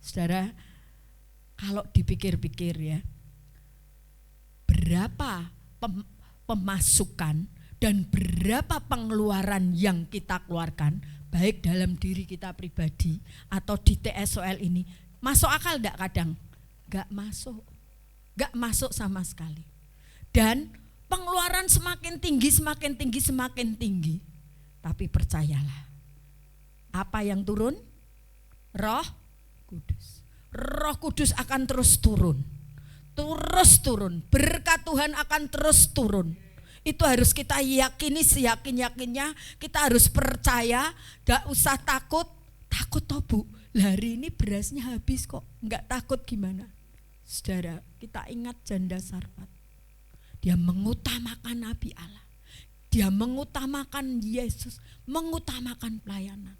Saudara, kalau dipikir-pikir ya, berapa pemasukan dan berapa pengeluaran yang kita keluarkan, baik dalam diri kita pribadi atau di TSOL ini, masuk akal enggak kadang? Enggak masuk sama sekali. Dan pengeluaran semakin tinggi. Tapi percayalah, apa yang turun? Roh Kudus. Roh Kudus akan terus turun. Berkat Tuhan akan terus turun. Itu harus kita yakini seyakin-yakinnya. Kita harus percaya, gak usah takut toh Bu, hari ini berasnya habis kok, gak takut gimana? Saudara, kita ingat janda Sarfat. Dia mengutamakan Nabi Allah, dia mengutamakan Yesus, mengutamakan pelayanan.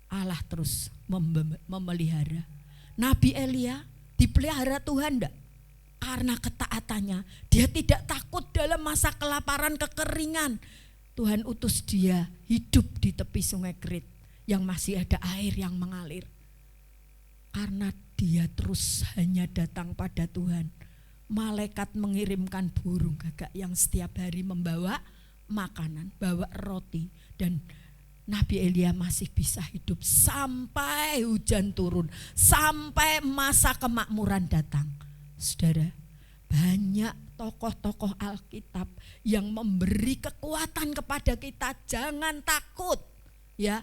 Allah terus memelihara. Nabi Elia dipelihara Tuhan enggak? Karena ketaatannya, dia tidak takut dalam masa kelaparan, kekeringan. Tuhan utus dia hidup di tepi sungai Kerit yang masih ada air yang mengalir. Karena dia terus hanya datang pada Tuhan. Malaikat mengirimkan burung gagak yang setiap hari membawa makanan, bawa roti, dan Nabi Elia masih bisa hidup sampai hujan turun, sampai masa kemakmuran datang. Saudara, banyak tokoh-tokoh Alkitab yang memberi kekuatan kepada kita, jangan takut ya.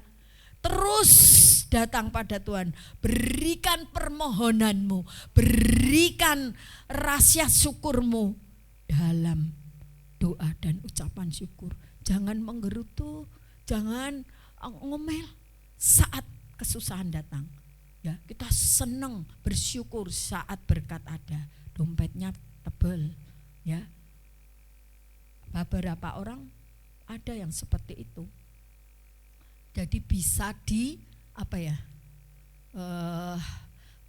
Terus datang pada Tuhan, berikan permohonanmu, berikan rasa syukurmu dalam doa dan ucapan syukur. Jangan menggerutu, jangan ngomel saat kesusahan datang. Ya, kita senang bersyukur saat berkat ada, dompetnya tebal. Ya, beberapa orang ada yang seperti itu. Jadi bisa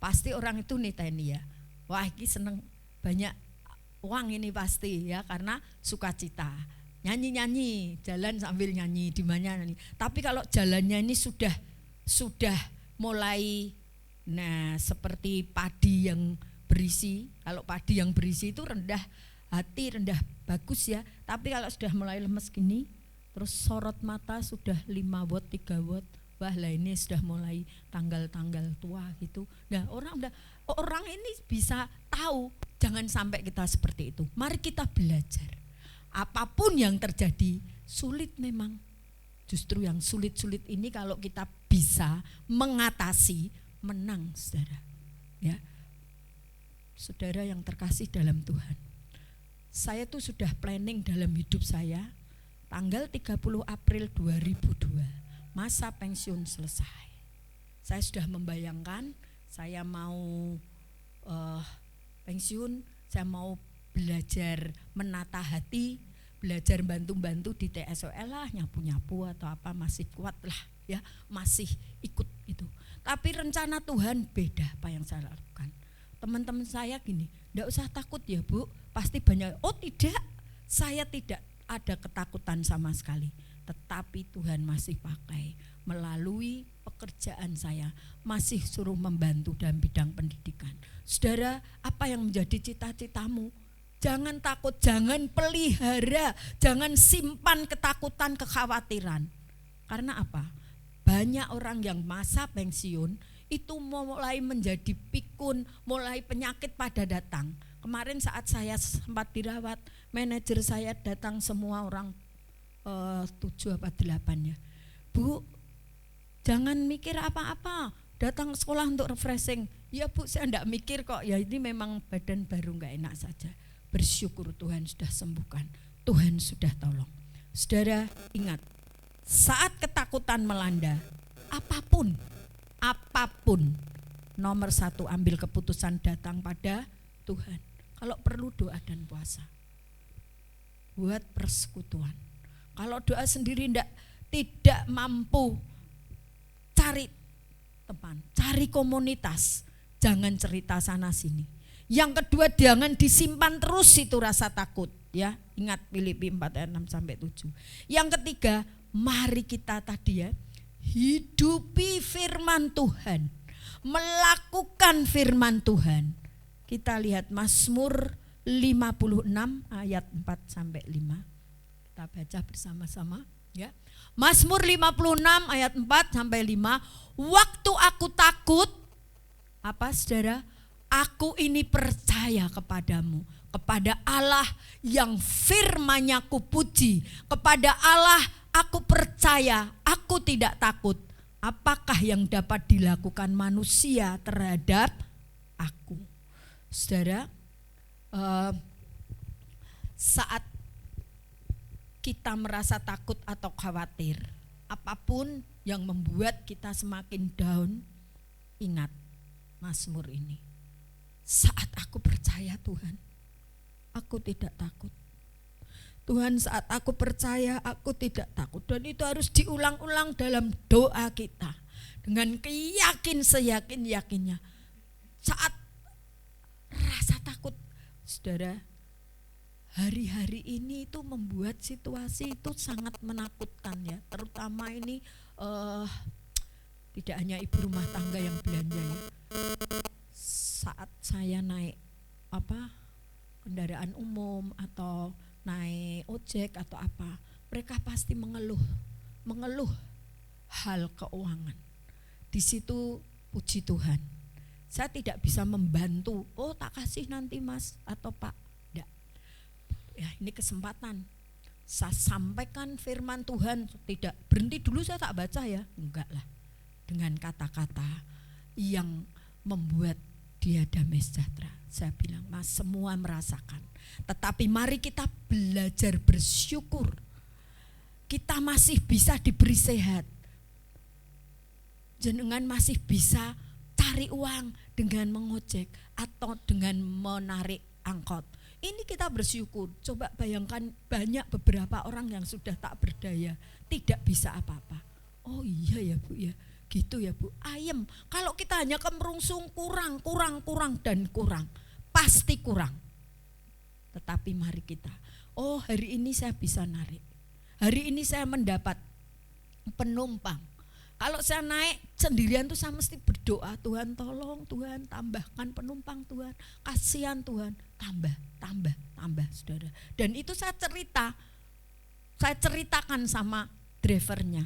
pasti orang itu niteni ya. Wah, ini seneng banyak uang ini pasti ya, karena sukacita. Nyanyi-nyanyi, jalan sambil nyanyi, di mana nyanyi. Tapi kalau jalannya ini sudah mulai seperti padi yang berisi. Kalau padi yang berisi itu rendah hati, rendah bagus ya. Tapi kalau sudah mulai lemes gini, terus sorot mata sudah 5 watt, 3 watt. Wah lah ini sudah mulai tanggal-tanggal tua gitu. Nah orang ini bisa tahu, jangan sampai kita seperti itu. Mari kita belajar. Apapun yang terjadi, sulit memang. Justru yang sulit-sulit ini kalau kita bisa mengatasi, menang saudara. Ya. Saudara yang terkasih dalam Tuhan. Saya tuh sudah planning dalam hidup saya, tanggal 30 April 2002. Masa pensiun selesai. Saya sudah membayangkan saya mau pensiun, saya mau belajar menata hati, belajar bantu-bantu di TSOL lah, nyapu-nyapu atau apa, masih kuat lah ya, masih ikut itu. Tapi rencana Tuhan beda apa yang saya lakukan. Teman-teman saya gini, enggak usah takut ya Bu, pasti banyak. Oh tidak, saya tidak ada ketakutan sama sekali. Tetapi Tuhan masih pakai melalui pekerjaan saya, masih suruh membantu dalam bidang pendidikan. Saudara, apa yang menjadi cita-citamu? Jangan takut, jangan pelihara, jangan simpan ketakutan, kekhawatiran. Karena apa? Banyak orang yang masa pensiun itu mulai menjadi pikun, mulai penyakit pada datang. Kemarin saat saya sempat dirawat, manajer saya datang semua orang 7 apa 8 ya. Bu, jangan mikir apa-apa, datang sekolah untuk refreshing. Ya Bu, saya enggak mikir kok, ya ini memang badan baru enggak enak saja. Bersyukur Tuhan sudah sembuhkan, Tuhan sudah tolong. Saudara ingat, saat ketakutan melanda, apapun, nomor 1 ambil keputusan, datang pada Tuhan. Kalau perlu doa dan puasa, buat persekutuan. Kalau doa sendiri tidak mampu, cari teman, cari komunitas, jangan cerita sana sini. Yang kedua, jangan disimpan terus itu rasa takut ya. Ingat Filipi 4 ayat 6 sampai 7. Yang ketiga, mari kita tadi ya, hidupi firman Tuhan, melakukan firman Tuhan. Kita lihat Mazmur 56 ayat 4 sampai 5. Kita baca bersama-sama ya. Mazmur 56 ayat 4 sampai 5. Waktu aku takut, apa saudara? Aku ini percaya kepadamu, kepada Allah yang firman-Nya kupuji, kepada Allah aku percaya, aku tidak takut. Apakah yang dapat dilakukan manusia terhadap aku? Saudara, saat kita merasa takut atau khawatir, apapun yang membuat kita semakin down, ingat Mazmur ini. Saat aku percaya Tuhan, aku tidak takut. Tuhan, saat aku percaya, aku tidak takut. Dan itu harus diulang-ulang dalam doa kita, dengan seyakin-yakinnya. Saat rasa takut, saudara, hari-hari ini itu membuat situasi itu sangat menakutkan ya. Terutama ini tidak hanya ibu rumah tangga yang belanja ya. Saat saya naik kendaraan umum atau naik ojek atau apa, mereka pasti mengeluh hal keuangan. Di situ puji Tuhan, saya tidak bisa membantu. Oh tak kasih nanti Mas atau Pak, enggak. Ya ini kesempatan. Saya sampaikan firman Tuhan, tidak berhenti dulu saya tak baca ya, enggak lah. Dengan kata-kata yang membuat dia damai sejahtera. Saya bilang, Mas semua merasakan. Tetapi mari kita belajar bersyukur. Kita masih bisa diberi sehat. Jenengan masih bisa cari uang dengan mengojek atau dengan menarik angkot. Ini kita bersyukur. Coba bayangkan banyak beberapa orang yang sudah tak berdaya, tidak bisa apa-apa. Oh iya ya Bu ya. Gitu ya Bu, ayem. Kalau kita hanya kemerungsung kurang dan kurang, pasti kurang. Tetapi mari kita, oh hari ini saya bisa narik. Hari ini saya mendapat penumpang. Kalau saya naik sendirian tuh saya mesti berdoa, Tuhan tolong, Tuhan tambahkan penumpang, Tuhan kasihan, Tuhan tambah, saudara. Dan itu saya ceritakan sama drivernya,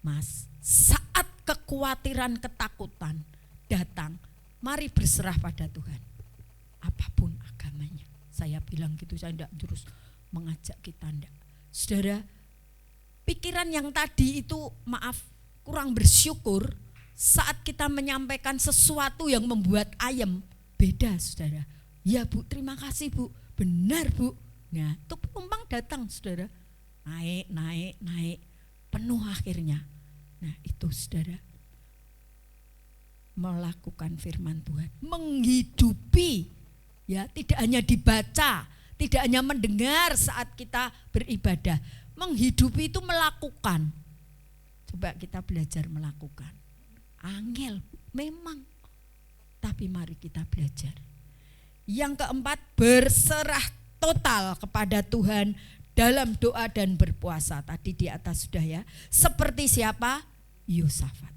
Mas, saat kekhawatiran, ketakutan datang, mari berserah pada Tuhan, apapun agamanya. Saya bilang gitu, saya tidak terus mengajak kita, enggak. Saudara, pikiran yang tadi itu kurang bersyukur saat kita menyampaikan sesuatu yang membuat ayem, beda saudara. Ya Bu, terima kasih Bu, benar Bu. Nah itu penumpang datang saudara, naik, penuh akhirnya. Nah itu saudara, melakukan firman Tuhan, menghidupi, ya tidak hanya dibaca, tidak hanya mendengar saat kita beribadah, menghidupi itu melakukan. Coba kita belajar melakukan. Angel memang, tapi mari kita belajar. Yang keempat, berserah total kepada Tuhan dalam doa dan berpuasa. Tadi di atas sudah ya. Seperti siapa? Yosafat.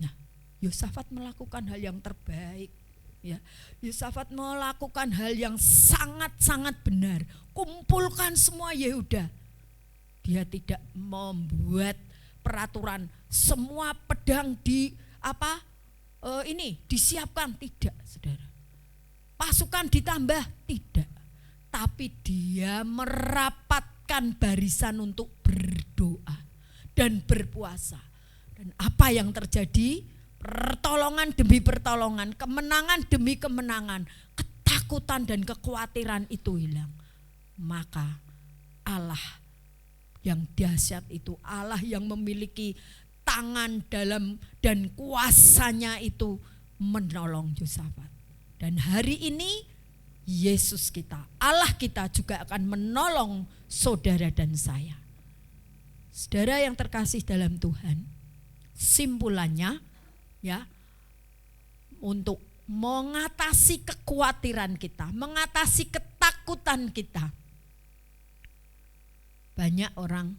Nah, Yosafat melakukan hal yang terbaik. Ya, Yosafat melakukan hal yang sangat-sangat benar. Kumpulkan semua Yehuda. Dia tidak membuat peraturan semua pedang disiapkan, tidak saudara. Pasukan ditambah, tidak. Tapi dia merapatkan barisan untuk berdoa dan berpuasa. Dan apa yang terjadi? Pertolongan demi pertolongan, kemenangan demi kemenangan, ketakutan dan kekhawatiran itu hilang. Maka Allah yang dahsyat itu, Allah yang memiliki tangan dalam dan kuasanya itu menolong Yosafat. Dan hari ini Yesus kita, Allah kita juga akan menolong saudara dan saya. Saudara yang terkasih dalam Tuhan, simpulannya ya, untuk mengatasi kekhawatiran kita, mengatasi ketakutan kita. Banyak orang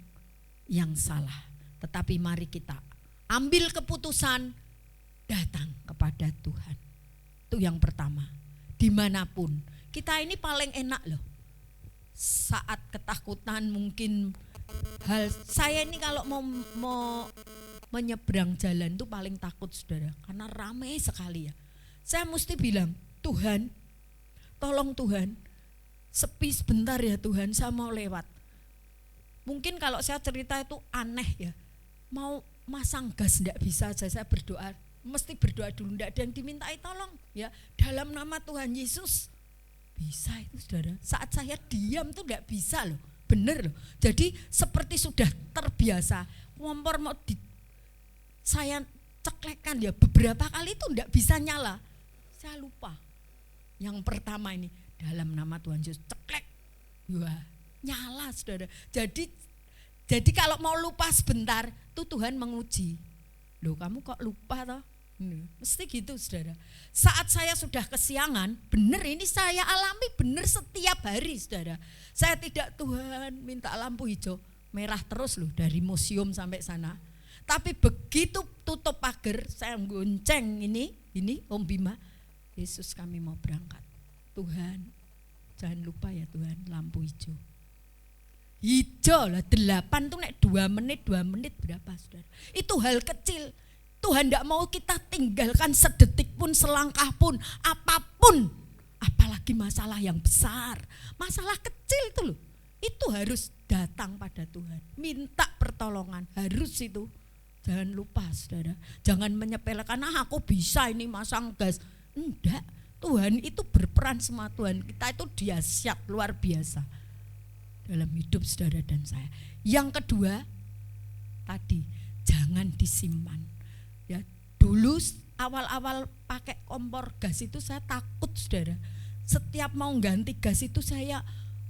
yang salah, tetapi mari kita ambil keputusan datang kepada Tuhan. Itu yang pertama. Dimanapun, kita ini paling enak loh. Saat ketakutan mungkin saya ini kalau mau menyeberang jalan itu paling takut saudara, karena ramai sekali ya. Saya mesti bilang, Tuhan, tolong Tuhan, sepi sebentar ya Tuhan, saya mau lewat. Mungkin kalau saya cerita itu aneh ya, mau masang gas enggak bisa aja, saya berdoa, mesti berdoa dulu, enggak ada yang dimintai tolong ya, dalam nama Tuhan Yesus. Bisa itu saudara, saat saya diam tuh enggak bisa loh, bener loh. Jadi seperti sudah terbiasa, kompor mau saya ceklekkan ya, beberapa kali itu enggak bisa nyala, saya lupa. Yang pertama ini, dalam nama Tuhan Yesus, ceklek, wah nyala saudara. Jadi kalau mau lupa sebentar tuh Tuhan menguji. Loh kamu kok lupa toh? Mesti gitu saudara. Saat saya sudah kesiangan, benar ini saya alami benar setiap hari saudara. Saya tidak, Tuhan minta lampu hijau, merah terus loh dari museum sampai sana. Tapi begitu tutup pagar, saya gonceng ini Om Bima, Yesus kami mau berangkat. Tuhan jangan lupa ya Tuhan, lampu hijau. Hijau lah 8 tuh nek 2 menit berapa saudara? Itu hal kecil. Tuhan tidak mau kita tinggalkan sedetik pun, selangkah pun, apapun. Apalagi masalah yang besar. Masalah kecil itu loh. Itu harus datang pada Tuhan. Minta pertolongan, harus itu. Jangan lupa saudara. Jangan menyepelekan, aku bisa ini masang gas. Enggak, Tuhan itu berperan semua. Tuhan kita itu dahsyat luar biasa dalam hidup saudara dan saya. Yang kedua tadi, jangan disimpan. Ya, dulu awal-awal pakai kompor gas itu saya takut saudara. Setiap mau ganti gas itu saya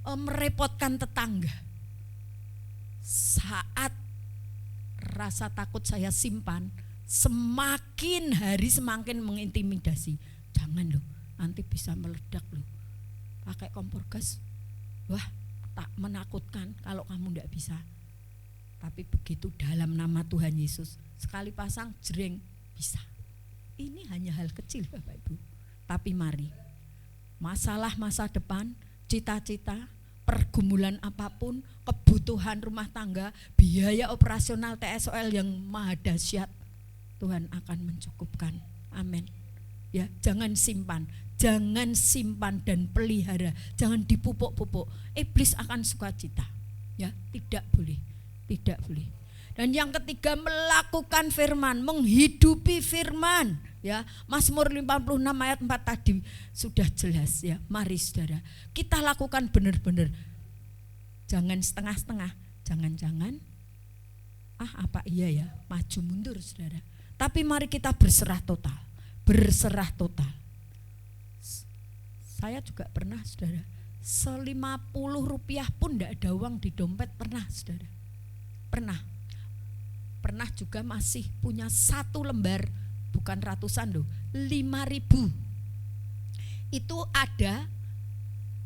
merepotkan tetangga. Saat rasa takut saya simpan, semakin hari semakin mengintimidasi. Jangan loh, nanti bisa meledak loh. Pakai kompor gas wah tak menakutkan kalau kamu tidak bisa. Tapi begitu dalam nama Tuhan Yesus, sekali pasang jreng bisa. Ini hanya hal kecil Bapak Ibu. Tapi mari, masalah masa depan, cita-cita, pergumulan apapun, kebutuhan rumah tangga, biaya operasional TSOL yang maha dahsyat, Tuhan akan mencukupkan. Amin. Ya, jangan simpan dan pelihara, jangan dipupuk-pupuk. Iblis akan sukacita. Ya, tidak boleh. Dan yang ketiga, melakukan firman, menghidupi firman. Ya, Mazmur 56 ayat 4 tadi sudah jelas ya. Mari saudara, kita lakukan benar-benar. Jangan setengah-setengah, jangan-jangan apa iya ya, maju mundur saudara. Tapi mari kita berserah total. Saya juga pernah saudara, Rp50 pun tidak ada uang di dompet, pernah saudara. Pernah juga masih punya 1 lembar, bukan ratusan loh, 5.000. Itu ada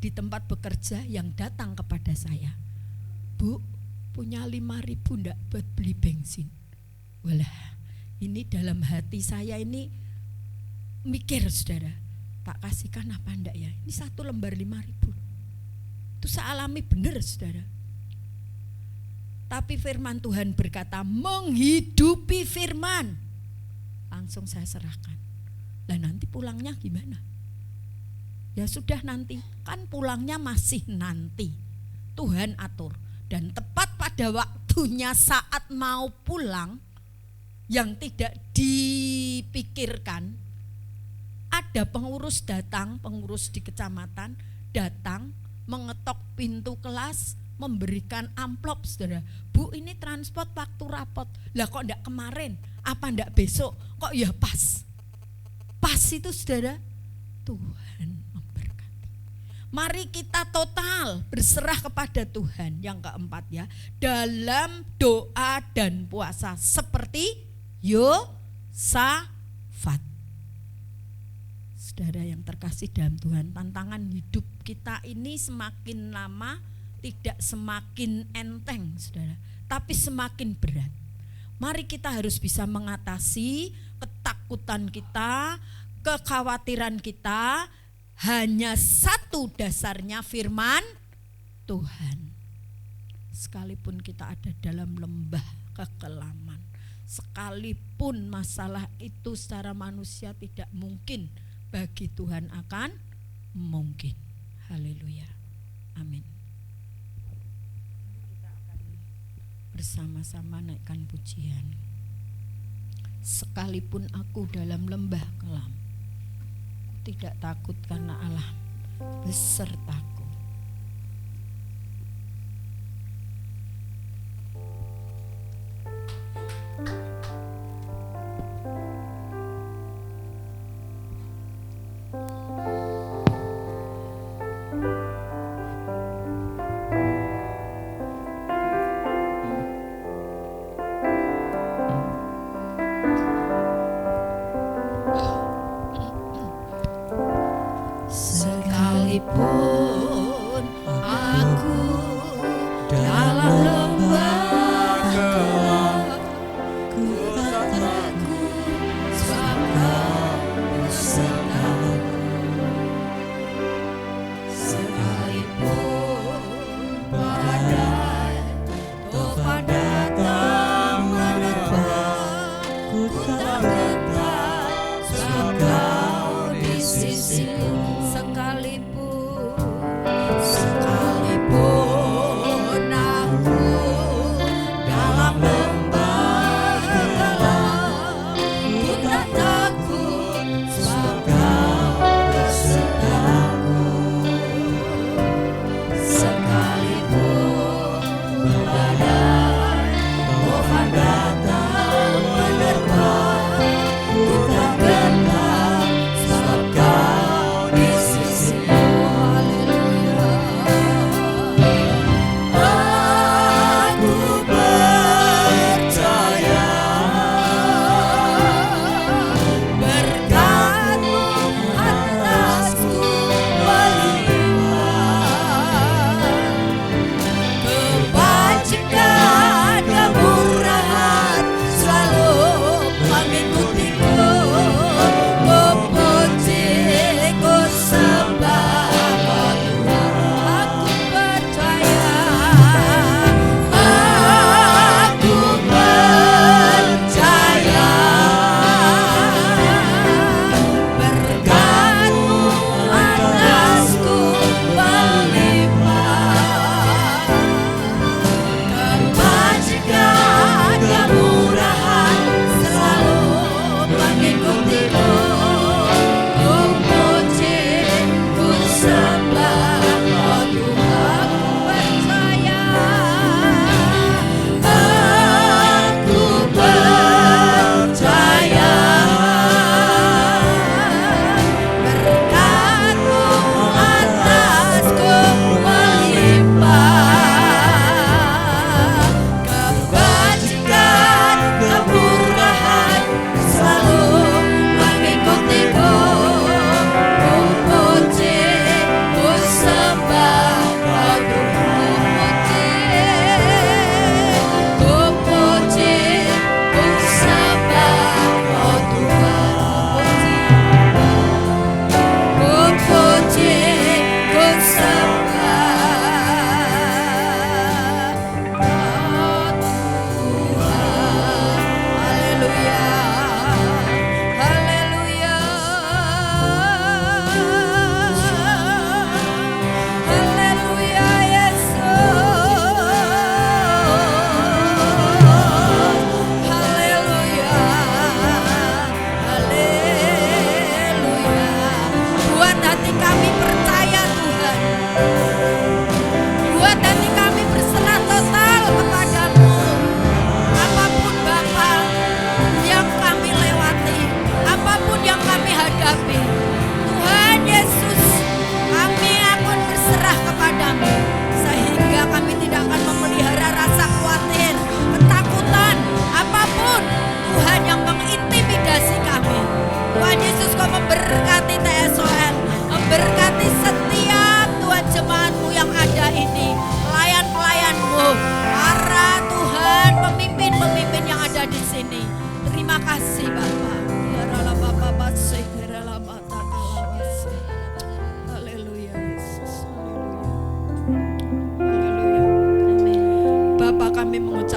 di tempat bekerja yang datang kepada saya. Bu, punya 5.000 enggak buat beli bensin? Walah, ini dalam hati saya ini mikir saudara, tak kasihkan apa enggak ya? Ini 1 lembar 5.000. Itu saya alami benar saudara. Tapi firman Tuhan berkata, menghidupi firman. Langsung saya serahkan. Lah nanti pulangnya gimana? Ya sudah nanti, kan pulangnya masih nanti. Tuhan atur. Dan tepat pada waktunya saat mau pulang, yang tidak dipikirkan, ada pengurus di kecamatan datang, mengetok pintu kelas, memberikan amplop saudara. Bu, ini transport waktu rapot. Lah kok enggak kemarin? Apa enggak besok? Kok ya pas? Pas itu saudara. Tuhan memberkati. Mari kita total berserah kepada Tuhan. Yang keempat ya, dalam doa dan puasa seperti Yosafat. Saudara yang terkasih dalam Tuhan, tantangan hidup kita ini semakin lama tidak semakin enteng saudara, tapi semakin berat. Mari kita harus bisa mengatasi ketakutan kita, kekhawatiran kita. Hanya satu dasarnya, firman Tuhan. Sekalipun kita ada dalam lembah kekelaman, sekalipun masalah itu secara manusia tidak mungkin, bagi Tuhan akan mungkin. Haleluya. Amin. Bersama-sama naikkan pujian. Sekalipun aku dalam lembah kelam, tidak takut karena Allah besertaku. Sekalipun aku dalam lembah gelap, ku tak takut sebab Kau besertaku. Sekalipun badai topan datang menerpa, ku tak gentar sebab Kau di sisiku. Sekalipun aku dalam lembah gelap, ku tak takut sebab Kau besertaku. Sekalipun badai topan datang menerpa, ku tak gentar sebab Kau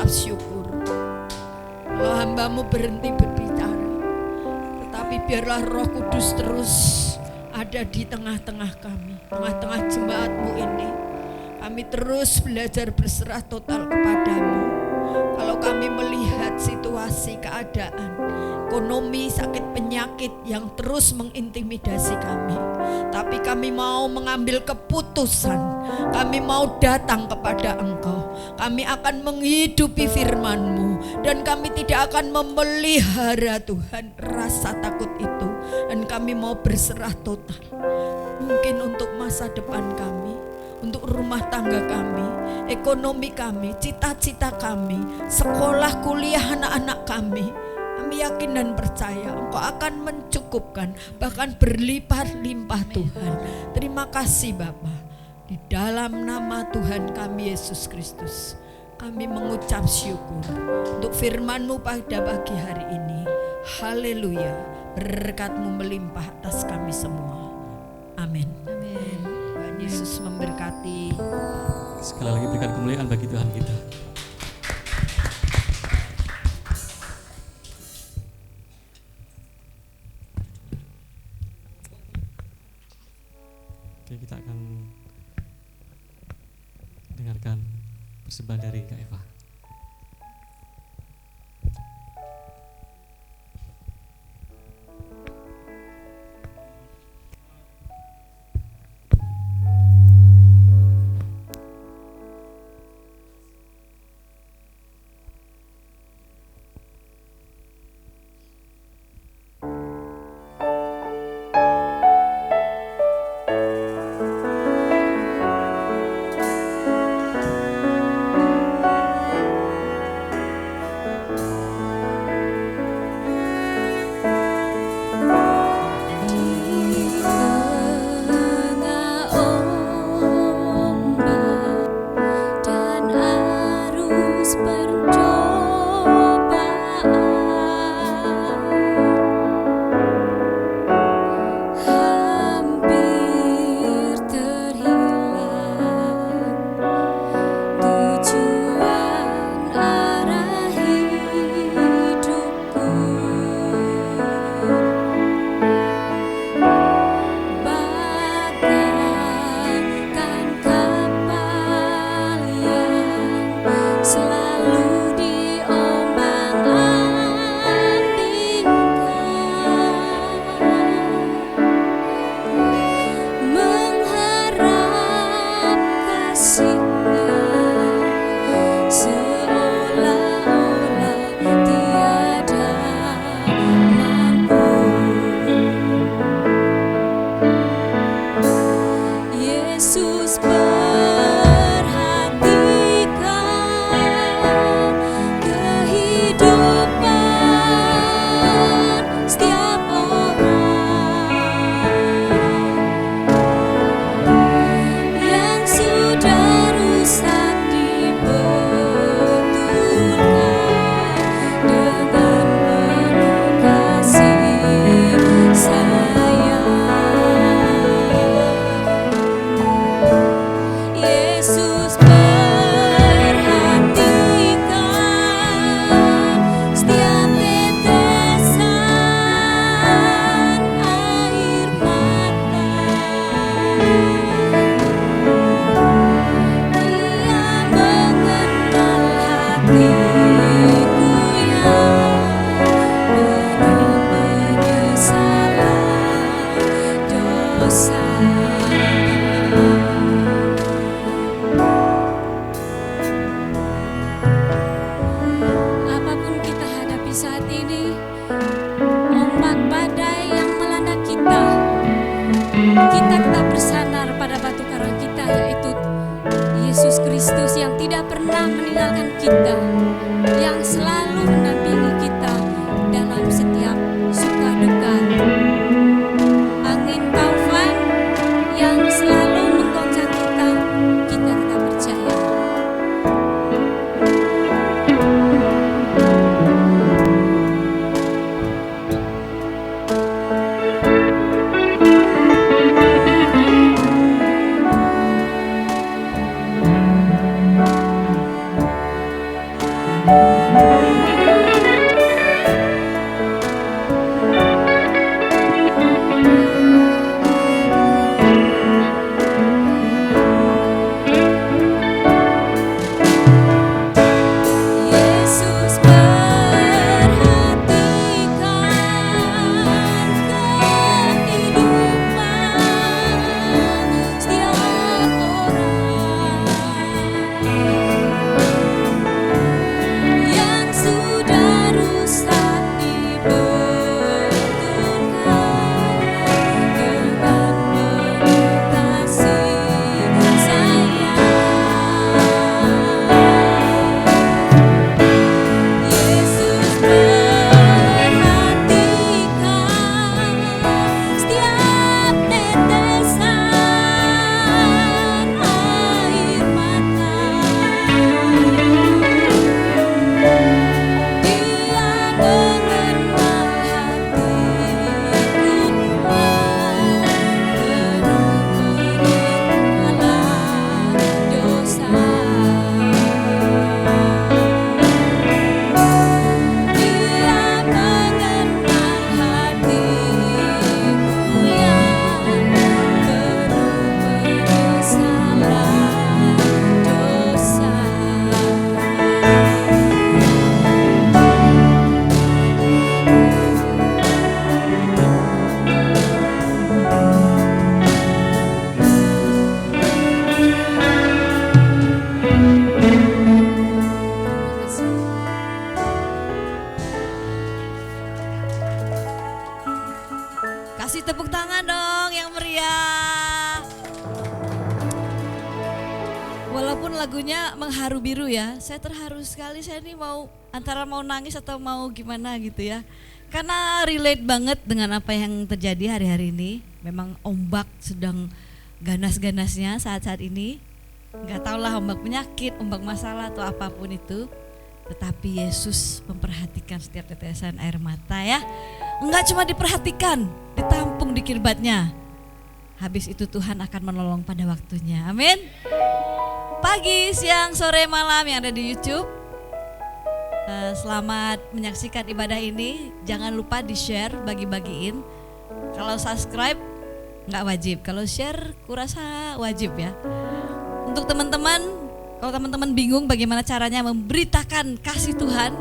mengucap syukur. Kalau hamba-Mu berhenti berbicara, tetapi biarlah Roh Kudus terus ada di tengah-tengah kami, tengah-tengah jemaat-Mu ini. Kami terus belajar berserah total kepada-Mu. Kalau kami melihat situasi, keadaan, ekonomi, sakit, penyakit yang terus mengintimidasi kami, tapi kami mau mengambil keputusan. Kami mau datang kepada Engkau. Kami akan menghidupi firman-Mu, dan kami tidak akan memelihara Tuhan rasa takut itu. Dan kami mau berserah total. Mungkin untuk masa depan kami, untuk rumah tangga kami, ekonomi kami, cita-cita kami, sekolah kuliah anak-anak kami. Kami yakin dan percaya Engkau akan mencukupkan, bahkan berlimpah-limpah Tuhan. Terima kasih Bapa. Di dalam nama Tuhan kami Yesus Kristus, kami mengucap syukur untuk firman-Mu pada pagi hari ini. Haleluya. Berkat-Mu melimpah atas kami semua. Amin. Amin. Tuhan Yesus memberkati. Sekali lagi berikan kemuliaan bagi Tuhan kita. Oke, kita akan dengarkan persembahan dari Kak Eva. kita tetap bersandar pada batu karang kita, yaitu Yesus Kristus yang tidak pernah meninggalkan kita, yang selalu mendampingi kita dalam setiap suka duka. Angin taufan yang selalu menggoncang kita, kita tetap percaya. lagunya mengharu biru ya. Saya terharu sekali, saya ini antara mau nangis atau mau gimana gitu ya. Karena relate banget dengan apa yang terjadi hari-hari ini. Memang ombak sedang ganas-ganasnya saat-saat ini. Gak tau lah ombak penyakit, ombak masalah atau apapun itu. Tetapi Yesus memperhatikan setiap tetesan air mata ya. Enggak cuma diperhatikan, ditampung di kirbatnya. Habis itu Tuhan akan menolong pada waktunya. Amin. Pagi, siang, sore, malam yang ada di YouTube, selamat menyaksikan ibadah ini. Jangan lupa di-share, bagi-bagiin. Kalau subscribe nggak wajib, kalau share kurasa wajib ya. Untuk teman-teman, kalau teman-teman bingung bagaimana caranya memberitakan kasih Tuhan,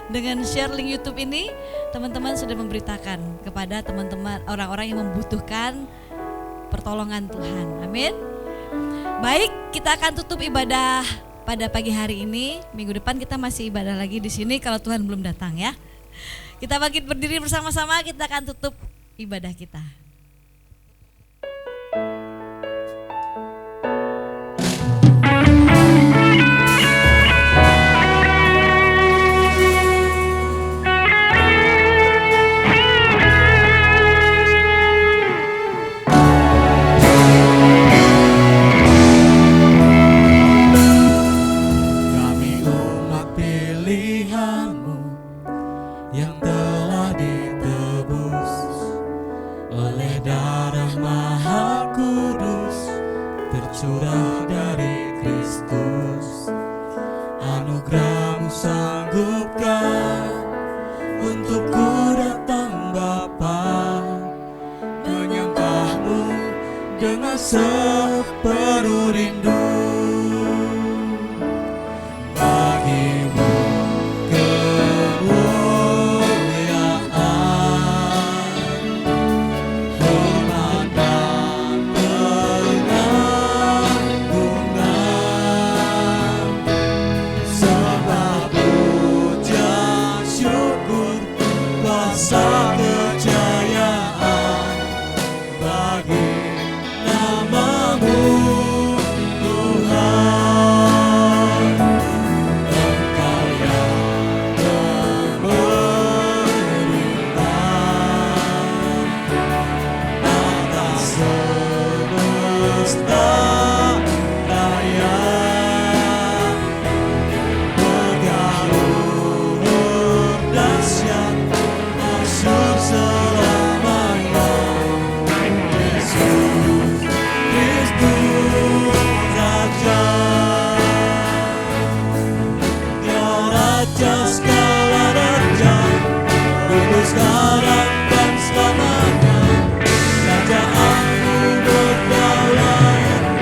dengan share link YouTube ini, teman-teman sudah memberitakan kepada teman-teman orang-orang yang membutuhkan pertolongan Tuhan. Amin. Baik, kita akan tutup ibadah pada pagi hari ini. Minggu depan kita masih ibadah lagi di sini kalau Tuhan belum datang ya. Kita bangkit berdiri bersama-sama, kita akan tutup ibadah kita. Yang telah ditebus oleh darah Maha Kudus, tercurah dari Kristus. Anugerah-Mu sanggupkan untukku datang Bapa, menyembah-Mu dengan sepenuh rindu. Sekarang dan selamanya, kerajaanmu berdaulat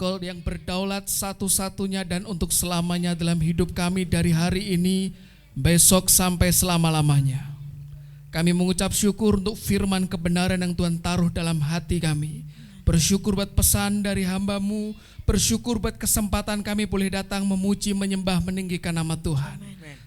Engkau yang berdaulat satu-satunya dan untuk selamanya dalam hidup kami dari hari ini, besok sampai selama-lamanya. Kami mengucap syukur untuk firman kebenaran yang Tuhan taruh dalam hati kami. Bersyukur buat pesan dari hamba-Mu, bersyukur buat kesempatan kami boleh datang memuji, menyembah, meninggikan nama Tuhan.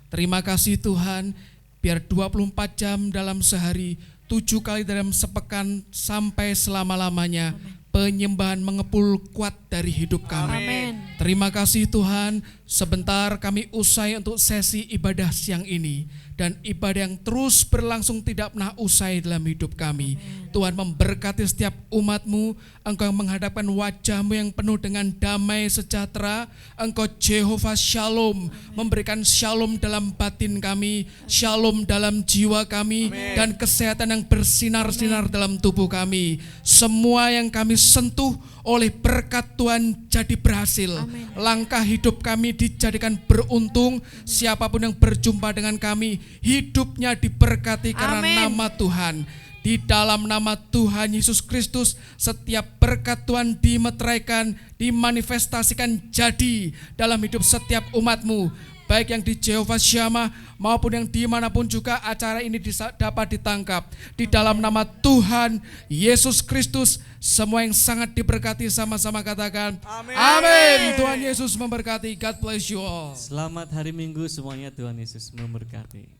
Terima kasih Tuhan, biar 24 jam dalam sehari, 7 kali dalam sepekan sampai selama-lamanya, penyembahan mengepul kuat dari hidup kami. Amin. Terima kasih Tuhan, sebentar kami usai untuk sesi ibadah siang ini. Dan ibadah yang terus berlangsung tidak pernah usai dalam hidup kami. Tuhan memberkati setiap umat-Mu, Engkau yang menghadapkan wajah-Mu yang penuh dengan damai sejahtera. Engkau Jehovah Shalom, memberikan shalom dalam batin kami, shalom dalam jiwa kami, dan kesehatan yang bersinar-sinar dalam tubuh kami. Semua yang kami sentuh oleh berkat Tuhan jadi berhasil. Langkah hidup kami dijadikan beruntung. Siapapun yang berjumpa dengan kami, hidupnya diberkati karena nama Tuhan. Di dalam nama Tuhan Yesus Kristus, setiap berkat Tuhan dimeteraikan, dimanifestasikan jadi dalam hidup setiap umat-Mu, baik yang di Jehovah Shammah maupun yang dimanapun juga acara ini dapat ditangkap. Di dalam nama Tuhan Yesus Kristus, semua yang sangat diberkati sama-sama katakan amin. Tuhan Yesus memberkati. God bless you all. Selamat hari Minggu semuanya, Tuhan Yesus memberkati.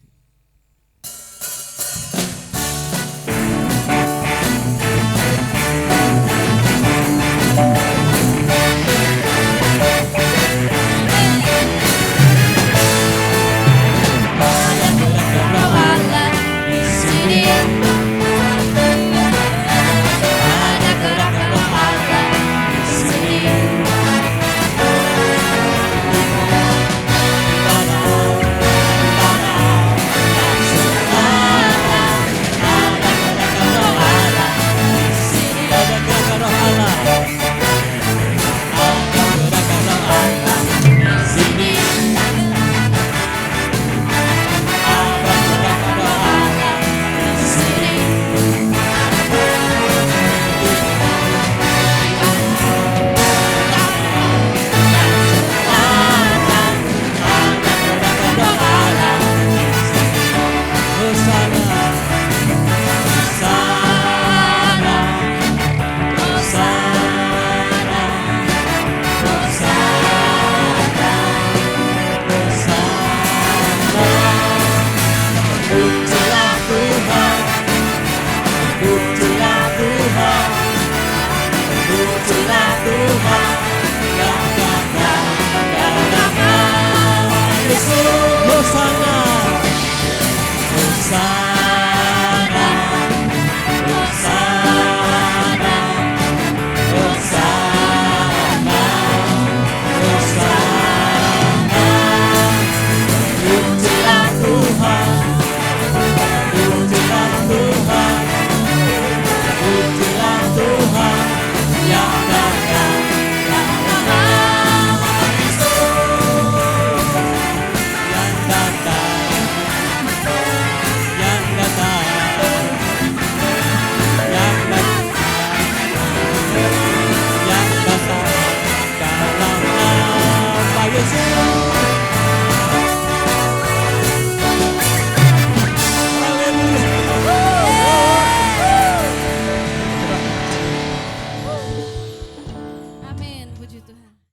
Amin, puji Tuhan.